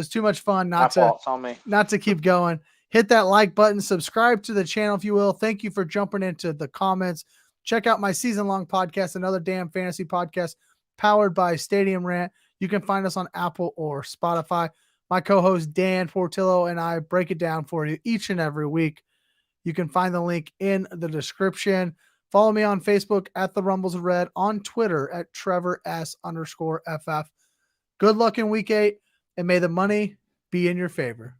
too much fun not to keep going. Hit that like button, subscribe to the channel if you will. Thank you for jumping into the comments. Check out my season-long podcast, Another Damn Fantasy Podcast, powered by Stadium Rant. You can find us on Apple or Spotify. My co-host Dan Portillo and I break it down for you each and every week. You can find the link in the description. Follow me on Facebook at The Rumbles of Red, on Twitter at TrevorS_FF. Good luck in week 8, and may the money be in your favor.